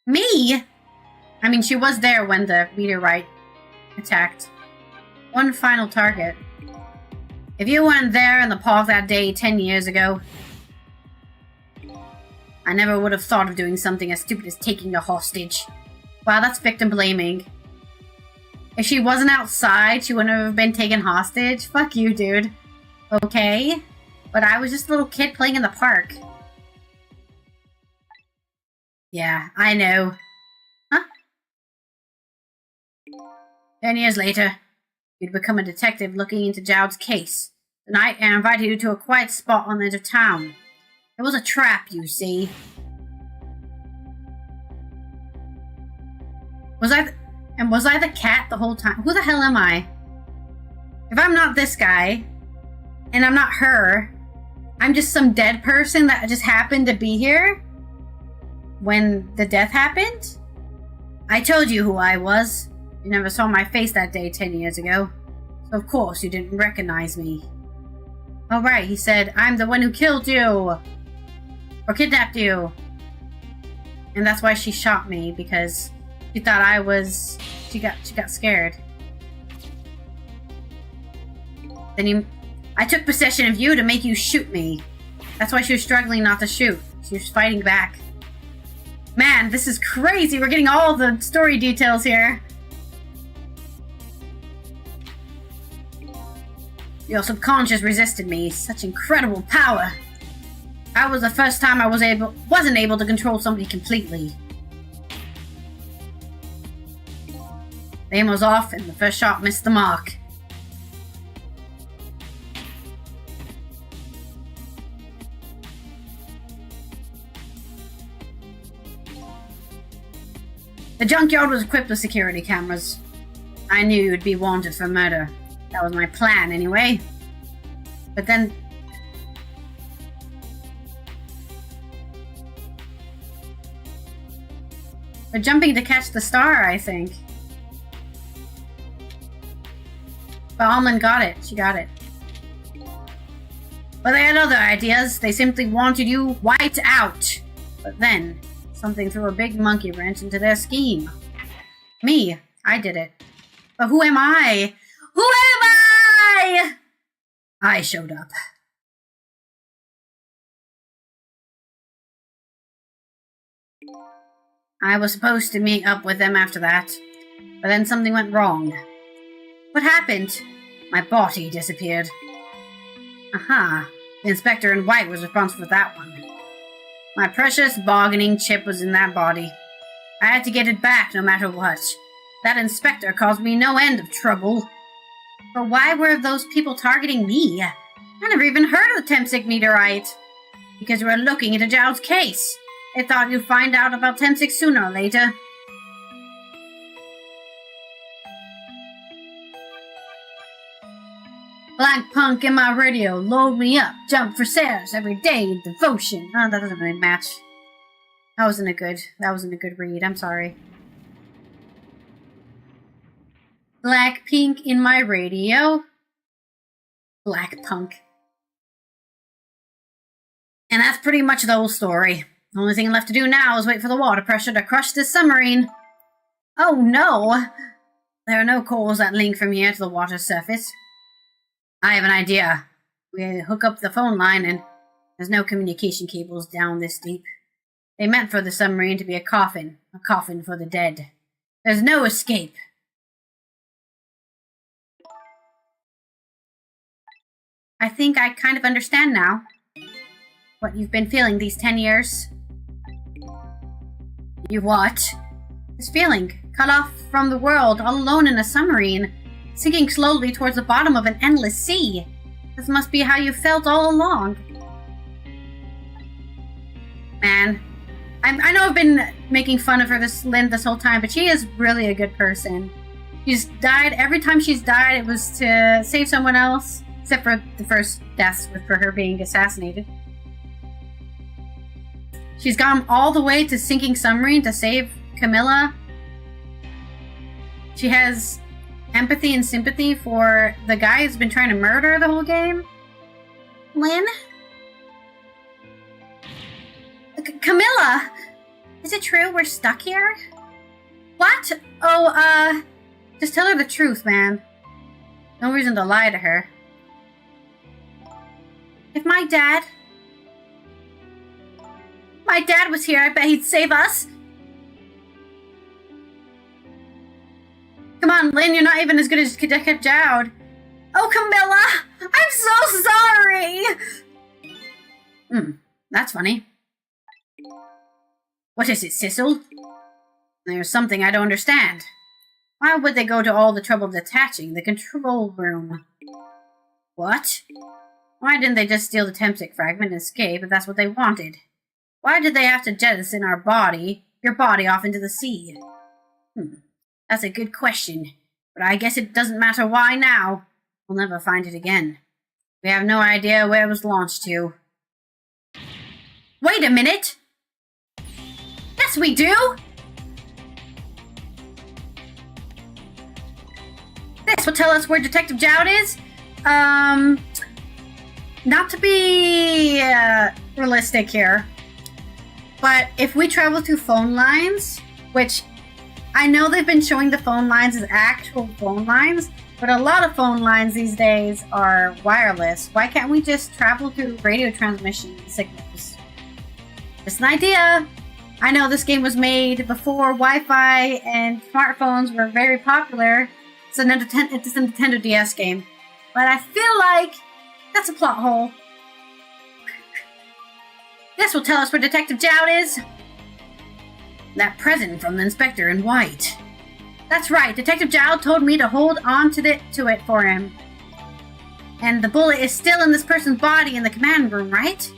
Me? I mean, she was there when the meteorite attacked. One final target. If you weren't there in the park that day 10 years ago, I never would have thought of doing something as stupid as taking the hostage. Wow, that's victim blaming. If she wasn't outside, she wouldn't have been taken hostage. Fuck you, dude. Okay? But I was just a little kid playing in the park. Yeah, I know. Huh? 10 years later, you'd become a detective looking into Jowd's case. Tonight, I invited you to a quiet spot on the edge of town. It was a trap, you see. Was I the cat the whole time? Who the hell am I? If I'm not this guy, and I'm not her, I'm just some dead person that just happened to be here when the death happened? I told you who I was. You never saw my face that day 10 years ago. So of course you didn't recognize me. Oh right, he said, I'm the one who killed you. Or kidnapped you. And that's why she shot me, because she thought I was... She got scared. Then I took possession of you to make you shoot me. That's why she was struggling not to shoot. She was fighting back. Man, this is crazy. We're getting all the story details here. Your subconscious resisted me. Such incredible power. That was the first time I wasn't able to control somebody completely. The aim was off, and the first shot missed the mark. The junkyard was equipped with security cameras. I knew you'd be wanted for murder. That was my plan, anyway. But then... We're jumping to catch the star, I think. But Almond got it. She got it. But they had other ideas. They simply wanted you wiped out. But then, something threw a big monkey wrench into their scheme. Me. I did it. But who am I? Who am I? I showed up. I was supposed to meet up with them after that, but then something went wrong. What happened? My body disappeared. Aha. The inspector in white was responsible for that one. My precious bargaining chip was in that body. I had to get it back no matter what. That inspector caused me no end of trouble. But why were those people targeting me? I never even heard of the Temsik meteorite. Because we were looking into Zhao's case. They thought you'd find out about Temsik sooner or later. Black punk in my radio, load me up, jump for stairs every day, devotion. Oh, that doesn't really match. That wasn't a good read, I'm sorry. Black pink in my radio. Black punk. And that's pretty much the whole story. The only thing left to do now is wait for the water pressure to crush this submarine. Oh no! There are no coals that link from here to the water surface. I have an idea. We hook up the phone line and there's no communication cables down this deep. They meant for the submarine to be a coffin for the dead. There's no escape. I think I kind of understand now what you've been feeling these 10 years. You what? This feeling, cut off from the world, all alone in a submarine, sinking slowly towards the bottom of an endless sea. This must be how you felt all along. Man, I know I've been making fun of her, Lynn, this whole time, but she is really a good person. She's died, every time she's died, it was to save someone else. Except for the first deaths for her being assassinated. She's gone all the way to sinking submarine to save Camilla. She has empathy and sympathy for the guy who's been trying to murder her the whole game. Lynn? Camilla! Is it true we're stuck here? What? Oh, just tell her the truth, man. No reason to lie to her. If my dad was here, I bet he'd save us. Come on, Lynn, you're not even as good as Kadeka Jowd. Oh, Camilla! I'm so sorry! That's funny. What is it, Sissel? There's something I don't understand. Why would they go to all the trouble of detaching the control room? What? Why didn't they just steal the Temsik fragment and escape if that's what they wanted? Why did they have to jettison your body off into the sea? That's a good question, but I guess it doesn't matter why now. We'll never find it again. We have no idea where it was launched to. Wait a minute! Yes, we do! This will tell us where Detective Jowd is? Not to be realistic here, but if we travel through phone lines, which I know they've been showing the phone lines as actual phone lines, but a lot of phone lines these days are wireless. Why can't we just travel through radio transmission signals? Just an idea. I know this game was made before Wi-Fi and smartphones were very popular. It's a Nintendo DS game. but I feel like that's a plot hole. This will tell us where Detective Jowd is. That present from the inspector in white. That's right, Detective Jowd told me to hold on to it for him. And the bullet is still in this person's body in the command room, right?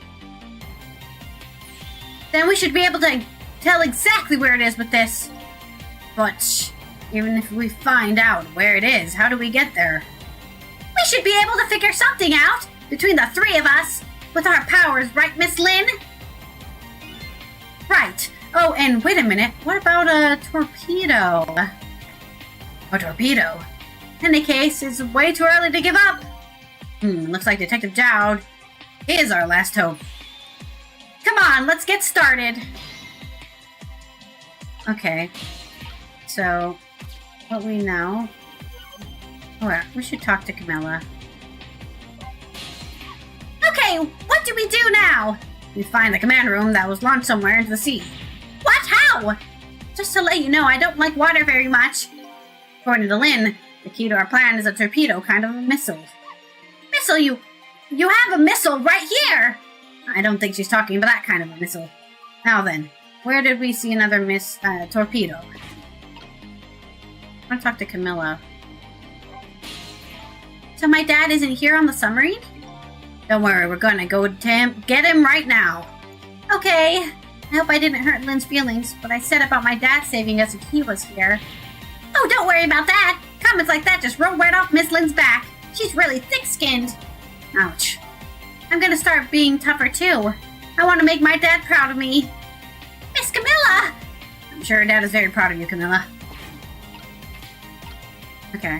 Then we should be able to tell exactly where it is with this. But even if we find out where it is, how do we get there? We should be able to figure something out between the three of us with our powers, right, Miss Lynn? Right. Oh, and wait a minute. What about a torpedo? A torpedo? In any case, it's way too early to give up. Looks like Detective Jowd is our last hope. Come on, let's get started. Okay. So, what we know... Oh, yeah, we should talk to Camilla. Okay, what do we do now? We find the command room that was launched somewhere into the sea. What? How? Just to let you know, I don't like water very much. According to Lynn, the key to our plan is a torpedo, kind of a missile. Missile? You have a missile right here! I don't think she's talking about that kind of a missile. Now then, where did we see another torpedo? I want to talk to Camilla. So my dad isn't here on the submarine? Don't worry, we're gonna go to him, get him right now. Okay. I hope I didn't hurt Lynn's feelings, but I said about my dad saving us if he was here. Oh, don't worry about that. Comments like that just roll right off Miss Lynn's back. She's really thick-skinned. Ouch. I'm gonna start being tougher too. I want to make my dad proud of me. Miss Camilla! I'm sure Dad is very proud of you, Camilla. Okay.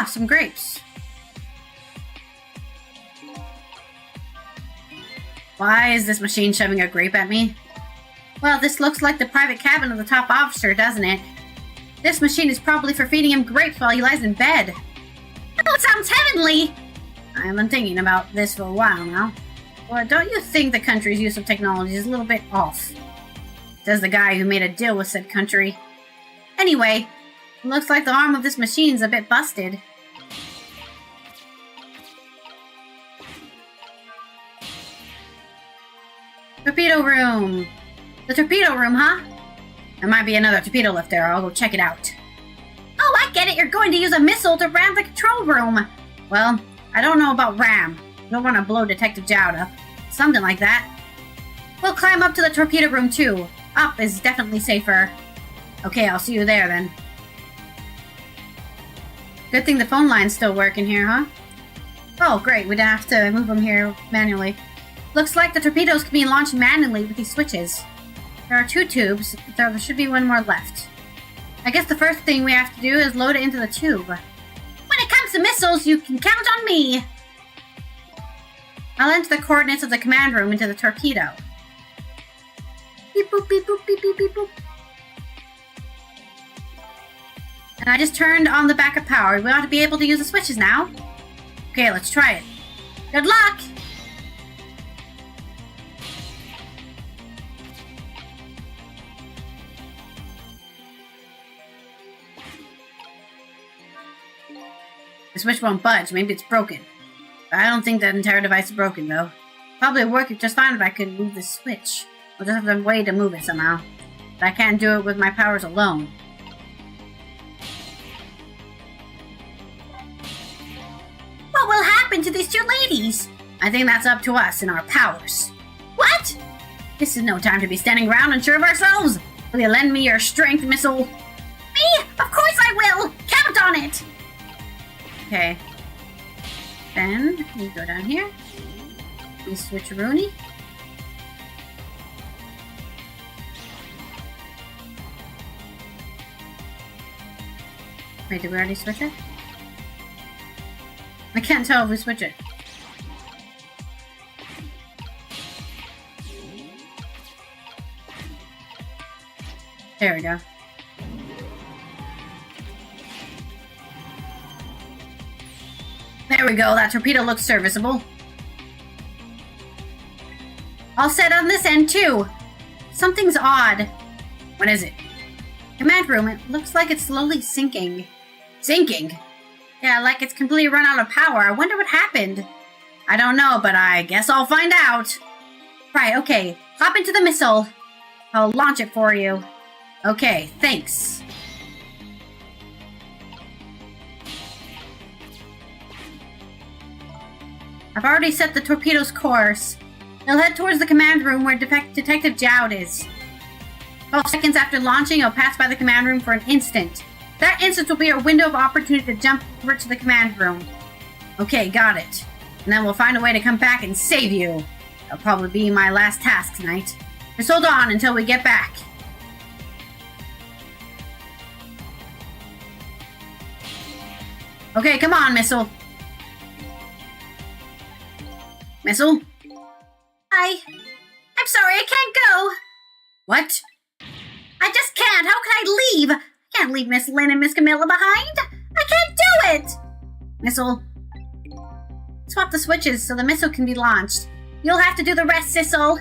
Some grapes. Why is this machine shoving a grape at me? Well, this looks like the private cabin of the top officer, doesn't it? This machine is probably for feeding him grapes while he lies in bed. Oh, it sounds heavenly! I've been thinking about this for a while now. Well, don't you think the country's use of technology is a little bit off? Says the guy who made a deal with said country. Anyway, it looks like the arm of this machine's a bit busted. Torpedo room! The torpedo room, huh? There might be another torpedo left there. I'll go check it out. Oh, I get it! You're going to use a missile to ram the control room! Well, I don't know about ram. I don't want to blow Detective Jowd up. Something like that. We'll climb up to the torpedo room, too. Up is definitely safer. Okay, I'll see you there, then. Good thing the phone line's still working here, huh? Oh, great. We'd have to move them here manually. Looks like the torpedoes can be launched manually with these switches. There are 2 tubes, but there should be 1 more left. I guess the first thing we have to do is load it into the tube. When it comes to missiles, you can count on me! I'll enter the coordinates of the command room into the torpedo. Beep boop, beep boop, beep beep, beep boop. And I just turned on the backup power. We ought to be able to use the switches now. Okay, let's try it. Good luck! The switch won't budge. Maybe it's broken. But I don't think that entire device is broken, though. Probably work just fine if I could move the switch. I'll just have to way to move it somehow. But I can't do it with my powers alone. What will happen to these 2 ladies? I think that's up to us and our powers. What? This is no time to be standing around unsure of ourselves. Will you lend me your strength missile? Me? Of course I will! Count on it! Okay. Then, we go down here. We switch Rooney. Wait, did we already switch it? I can't tell if we switch it. There we go. There we go, that torpedo looks serviceable. All set on this end, too. Something's odd. What is it? Command room, it looks like it's slowly sinking. Sinking? Yeah, like it's completely run out of power. I wonder what happened. I don't know, but I guess I'll find out. Right, okay. Hop into the missile. I'll launch it for you. Okay, thanks. I've already set the torpedo's course. They'll head towards the command room where Detective Jowd is. 12 seconds after launching, it'll pass by the command room for an instant. That instant will be our window of opportunity to jump over to the command room. Okay, got it. And then we'll find a way to come back and save you. That'll probably be my last task tonight. Just hold on until we get back. Okay, come on, Missile. Missile? Hi. I'm sorry, I can't go. What? I just can't. How can I leave? I can't leave Miss Lynn and Miss Camilla behind. I can't do it. Missile. Swap the switches so the missile can be launched. You'll have to do the rest, Sissel.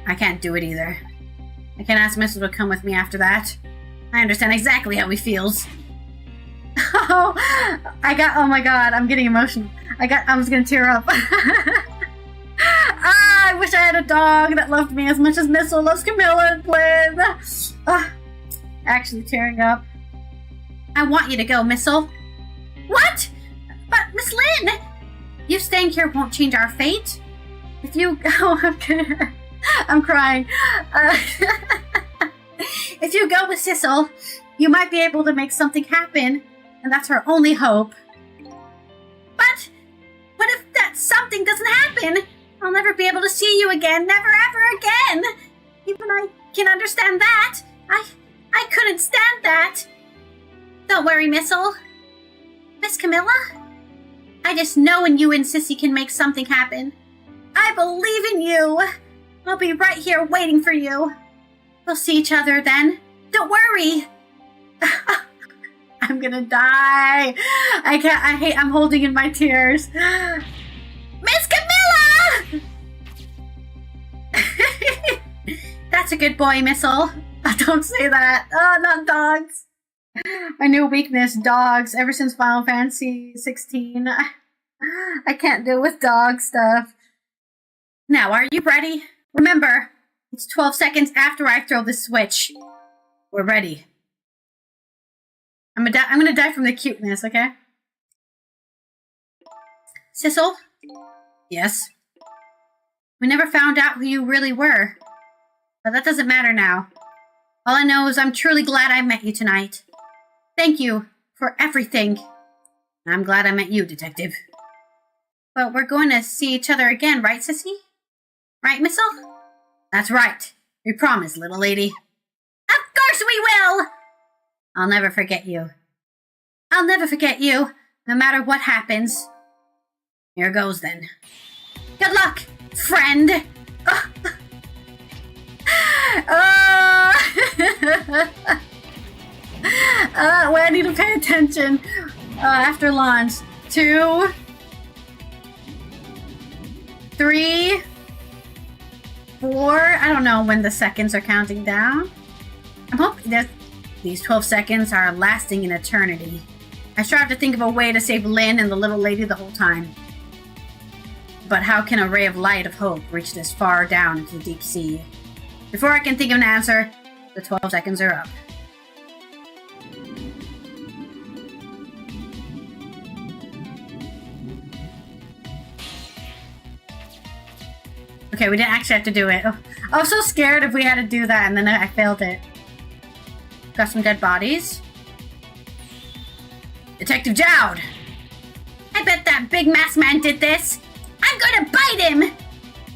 I can't do it either. I can't ask Missile to come with me after that. I understand exactly how he feels. Oh my god, I'm getting emotional. I was gonna tear up. I wish I had a dog that loved me as much as Missile loves Camilla and Lynn. Actually tearing up. I want you to go, Missile. What? But Miss Lynn! You staying here won't change our fate. If you go, I'm crying. If you go with Sissel, you might be able to make something happen, and that's our only hope. But what if that something doesn't happen? I'll never be able to see you again, never ever again. Even I can understand that. I couldn't stand that. Don't worry, Missile. Miss Camilla? I just know when you and Sissy can make something happen. I believe in you. I'll be right here waiting for you. We'll see each other then. Don't worry. I'm gonna die. I'm holding in my tears. Miss Camilla! That's a good boy, Missile. Don't say that. Oh, not dogs. My new weakness, dogs. Ever since Final Fantasy 16, I can't deal with dog stuff. Now, are you ready? Remember, it's 12 seconds after I throw the switch. We're ready. I'm gonna die from the cuteness, okay? Sissel? Yes? We never found out who you really were. But that doesn't matter now. All I know is I'm truly glad I met you tonight. Thank you for everything. I'm glad I met you, Detective. But we're going to see each other again, right, Sissy? Right, Missile? That's right. We promise, little lady. Of course we will! I'll never forget you. I'll never forget you, no matter what happens. Here goes, then. Good luck, friend! Well, I need to pay attention after launch. 2, 3, 4. I don't know when the seconds are counting down. I'm hoping that these 12 seconds are lasting an eternity. I strive to think of a way to save Lynn and the little lady the whole time. But how can a ray of light of hope reach this far down into the deep sea? Before I can think of an answer, the 12 seconds are up. Okay, we didn't actually have to do it. Oh, I was so scared if we had to do that and then I failed it. Got some dead bodies. Detective Jowd! I bet that big masked man did this! I'm gonna bite him!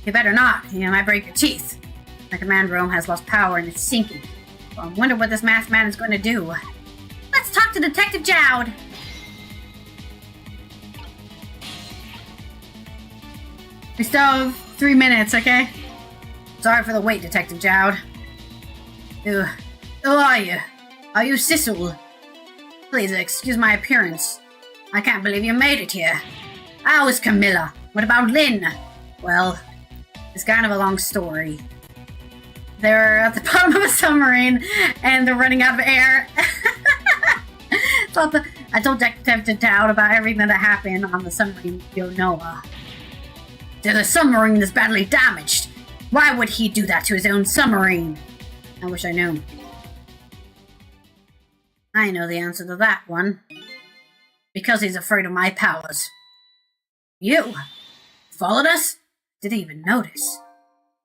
You better not. You might break your teeth. The command room has lost power and it's sinking. Well, I wonder what this masked man is going to do. Let's talk to Detective Jowd! We still have 3 minutes, okay? Sorry for the wait, Detective Jowd. Who are you? Are you Sissel? Please excuse my appearance. I can't believe you made it here. How is Camilla? What about Lynn? Well, it's kind of a long story. they're at the bottom of a submarine and they're running out of air. I told Detective Dowd about everything that happened on the submarine, Noah. The submarine is badly damaged. Why would he do that to his own submarine? I wish I knew. I know the answer to that one. Because he's afraid of my powers. You? Followed us? Didn't even notice.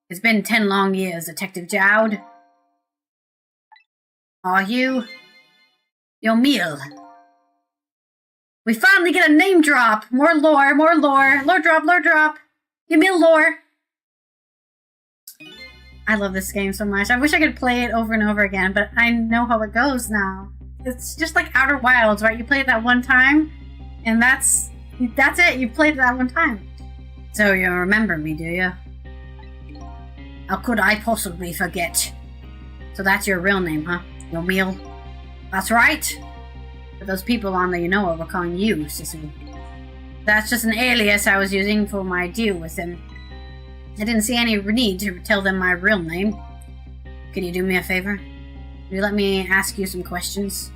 It's been 10 long years, Detective Dowd. Are you? Yomil. We finally get a name drop! More lore, more lore! Lore drop, lore drop! Yomil lore! I love this game so much. I wish I could play it over and over again, but I know how it goes now. It's just like Outer Wilds, right? You play it that one time, and that's it. You played it that one time. So you remember me, do you? How could I possibly forget? So that's your real name, huh? Yomil? That's right. But those people on the Unoa were calling you, Sisu. That's just an alias I was using for my deal with them. I didn't see any need to tell them my real name. Can you do me a favor? Will you let me ask you some questions?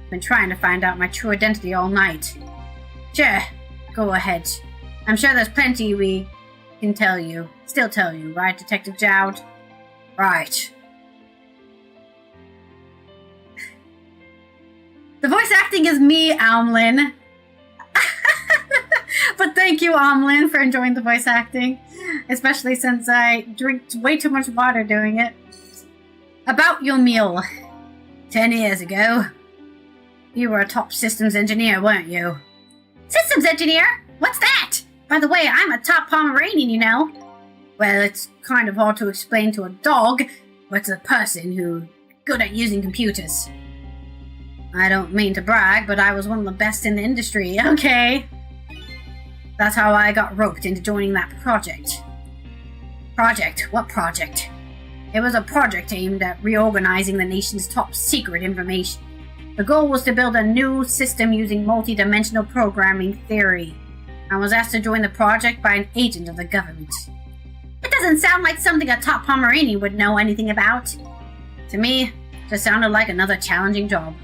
I've been trying to find out my true identity all night. Sure, go ahead. I'm sure there's plenty we can still tell you, right, Detective Dowd? Right. The voice acting is me, Amlin. But thank you, Amlin, for enjoying the voice acting. Especially since I drink way too much water doing it. About your meal. 10 years ago. You were a top systems engineer, weren't you? Systems engineer? What's that? By the way, I'm a top Pomeranian, you know. Well, it's kind of hard to explain to a dog, but to a person who's good at using computers. I don't mean to brag, but I was one of the best in the industry, okay? That's how I got roped into joining that project. Project? What project? It was a project aimed at reorganizing the nation's top secret information. The goal was to build a new system using multi-dimensional programming theory. I was asked to join the project by an agent of the government. It doesn't sound like something a top Pomeranian would know anything about. To me, it just sounded like another challenging job.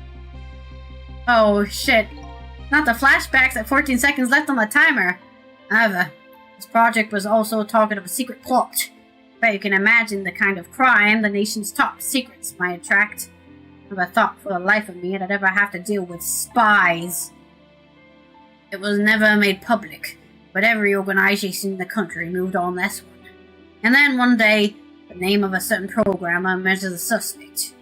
Oh, shit. Not the flashbacks at 14 seconds left on the timer. However, this project was also target of a secret plot. Bet you can imagine the kind of crime the nation's top secrets might attract. Never thought for the life of me that I'd ever have to deal with spies. It was never made public, but every organization in the country moved on this one. And then one day, the name of a certain programmer emerged as a suspect.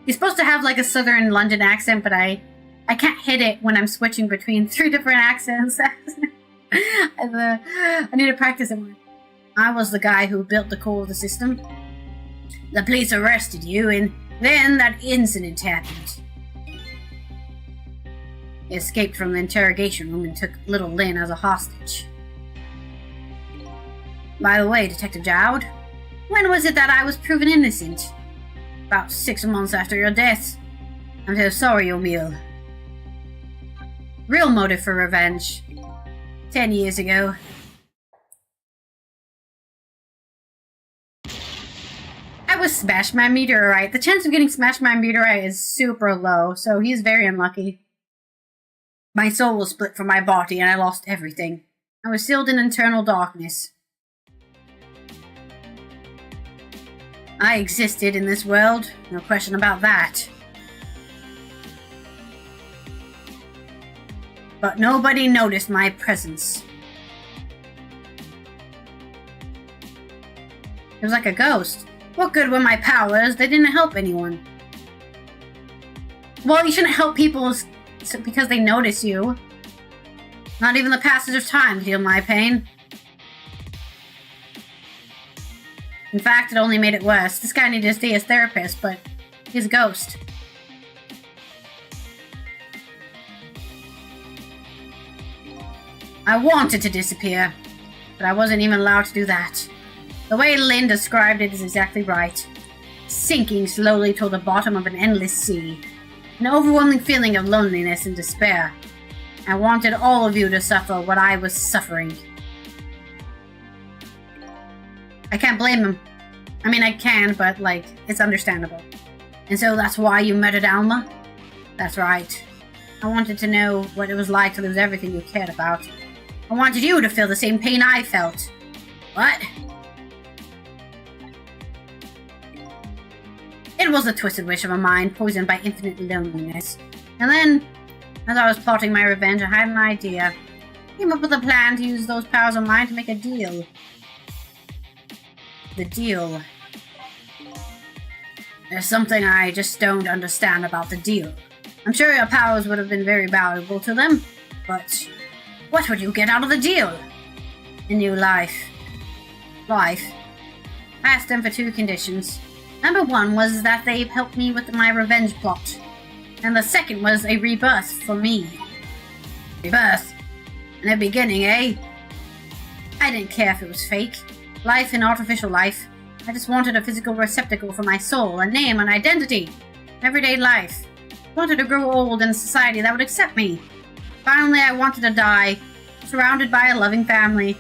He's supposed to have like a southern London accent, but I can't hit it when I'm switching between 3 different accents. I need to practice it more. I was the guy who built the core of the system. The police arrested you, and then that incident happened. He escaped from the interrogation room and took little Lynn as a hostage. By the way, Detective Dowd, when was it that I was proven innocent? About 6 months after your death. I'm so sorry, O'Meal. Real motive for revenge. 10 years ago. I was smashed by a meteorite. The chance of getting smashed by a meteorite is super low, so he's very unlucky. My soul was split from my body and I lost everything. I was sealed in eternal darkness. I existed in this world, no question about that. But nobody noticed my presence. It was like a ghost. What good were my powers? They didn't help anyone. Well, you shouldn't help people because they notice you. Not even the passage of time healed my pain. In fact, it only made it worse. This guy needed to see his therapist, but he's a ghost. I wanted to disappear, but I wasn't even allowed to do that. The way Lynn described it is exactly right. Sinking slowly toward the bottom of an endless sea. An overwhelming feeling of loneliness and despair. I wanted all of you to suffer what I was suffering. I can't blame him. I mean, I can, but, like, it's understandable. And so that's why you murdered Alma? That's right. I wanted to know what it was like to lose everything you cared about. I wanted you to feel the same pain I felt. What? It was a twisted wish of a mind poisoned by infinite loneliness. And then, as I was plotting my revenge, I had an idea. I came up with a plan to use those powers of mine to make a deal. The deal. There's something I just don't understand about the deal. I'm sure your powers would have been very valuable to them, but what would you get out of the deal? A new life. I asked them for 2 conditions. Number 1 was that they helped me with my revenge plot, and the second was a rebirth for me. Rebirth? In the beginning, eh? I didn't care if it was fake. Life and artificial life. I just wanted a physical receptacle for my soul, a name, an identity. Everyday life. I wanted to grow old in a society that would accept me. Finally, I wanted to die, surrounded by a loving family.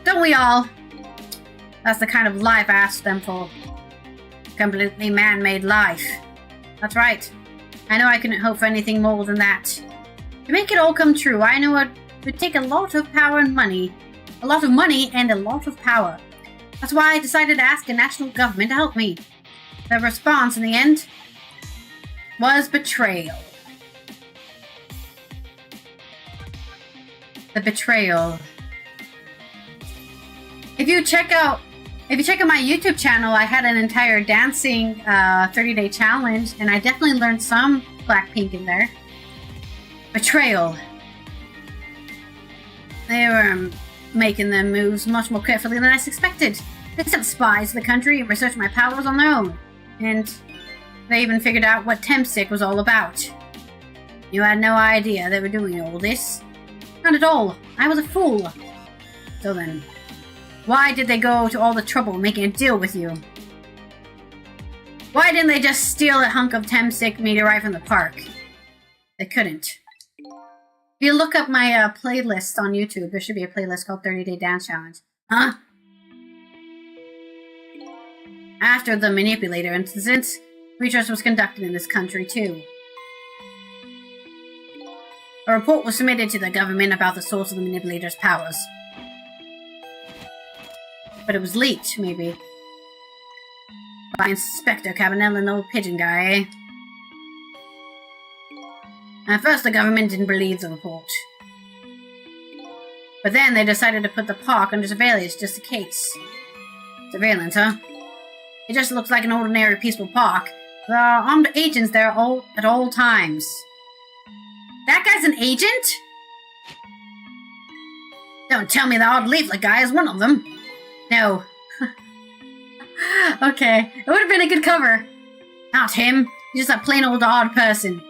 Don't we all? That's the kind of life I asked them for. Completely man-made life. That's right. I know I couldn't hope for anything more than that. To make it all come true, I know it would take a lot of power and money. A lot of money and a lot of power. That's why I decided to ask a national government to help me. The response in the end was betrayal. The betrayal. If you check out my YouTube channel, I had an entire dancing 30-day challenge, and I definitely learned some Blackpink in there. Betrayal. They were making their moves much more carefully than I suspected. They sent spies to the country and researched my powers on their own. And they even figured out what Tempsick was all about. You had no idea they were doing all this. Not at all. I was a fool. So then, why did they go to all the trouble making a deal with you? Why didn't they just steal a hunk of Tempsick meteorite from the park? They couldn't. If you look up my playlist on YouTube, there should be a playlist called 30-Day Dance Challenge. Huh? After the manipulator incident, research was conducted in this country too. A report was submitted to the government about the source of the manipulator's powers. But it was leaked, maybe. By Inspector Cabanel and the old pigeon guy, eh? At first, the government didn't believe the report. But then they decided to put the park under surveillance just in case. Surveillance, huh? It just looks like an ordinary peaceful park. There are armed agents there at all times. That guy's an agent? Don't tell me the odd leaflet guy is one of them. No. Okay, it would have been a good cover. Not him. He's just a plain old odd person.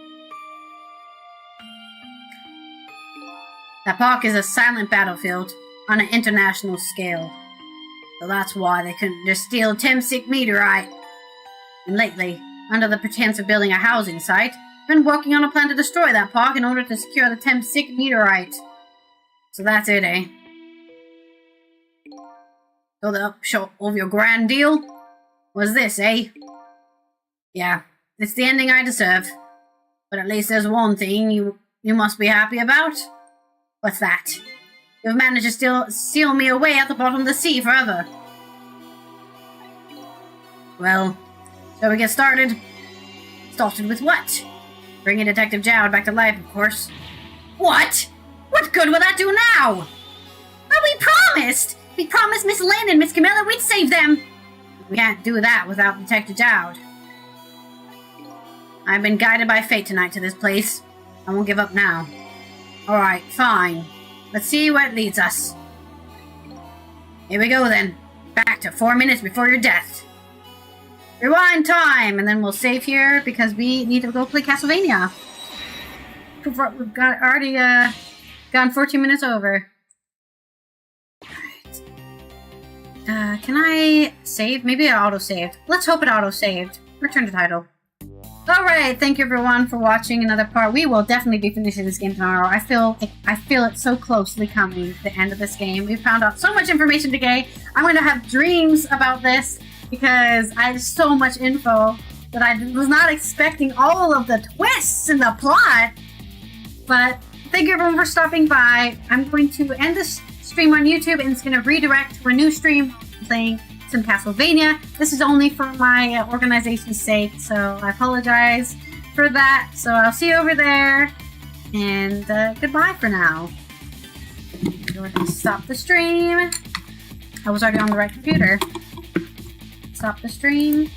That park is a silent battlefield on an international scale. So that's why they couldn't just steal Tempsick meteorite. And lately, under the pretense of building a housing site, been working on a plan to destroy that park in order to secure the Tempsick meteorite. So that's it, eh? So the upshot of your grand deal was this, eh? Yeah, it's the ending I deserve. But at least there's one thing you must be happy about. What's that? You've managed to seal me away at the bottom of the sea forever. Well, shall we get started? Started with what? Bringing Detective Jowd back to life, of course. What? What good will that do now? But we promised! We promised Miss Lynn and Miss Camilla we'd save them! We can't do that without Detective Jowd. I've been guided by fate tonight to this place. I won't give up now. Alright, fine. Let's see where it leads us. Here we go then. Back to 4 minutes before your death. Rewind time! And then we'll save here because we need to go play Castlevania. We've got already gone 14 minutes over. Alright. Can I save? Maybe it auto-saved. Let's hope it auto-saved. Return to title. Alright, thank you everyone for watching another part. We will definitely be finishing this game tomorrow. I feel it so closely coming, the end of this game. We found out so much information today. I'm going to have dreams about this. because I had so much info that I was not expecting all of the twists in the plot. But thank you everyone for stopping by. I'm going to end this stream on YouTube and it's going to redirect to a new stream playing some Castlevania. This is only for my organization's sake, so I apologize for that. So I'll see you over there, and goodbye for now. Go ahead and stop the stream. I was already on the right computer. Stop the stream.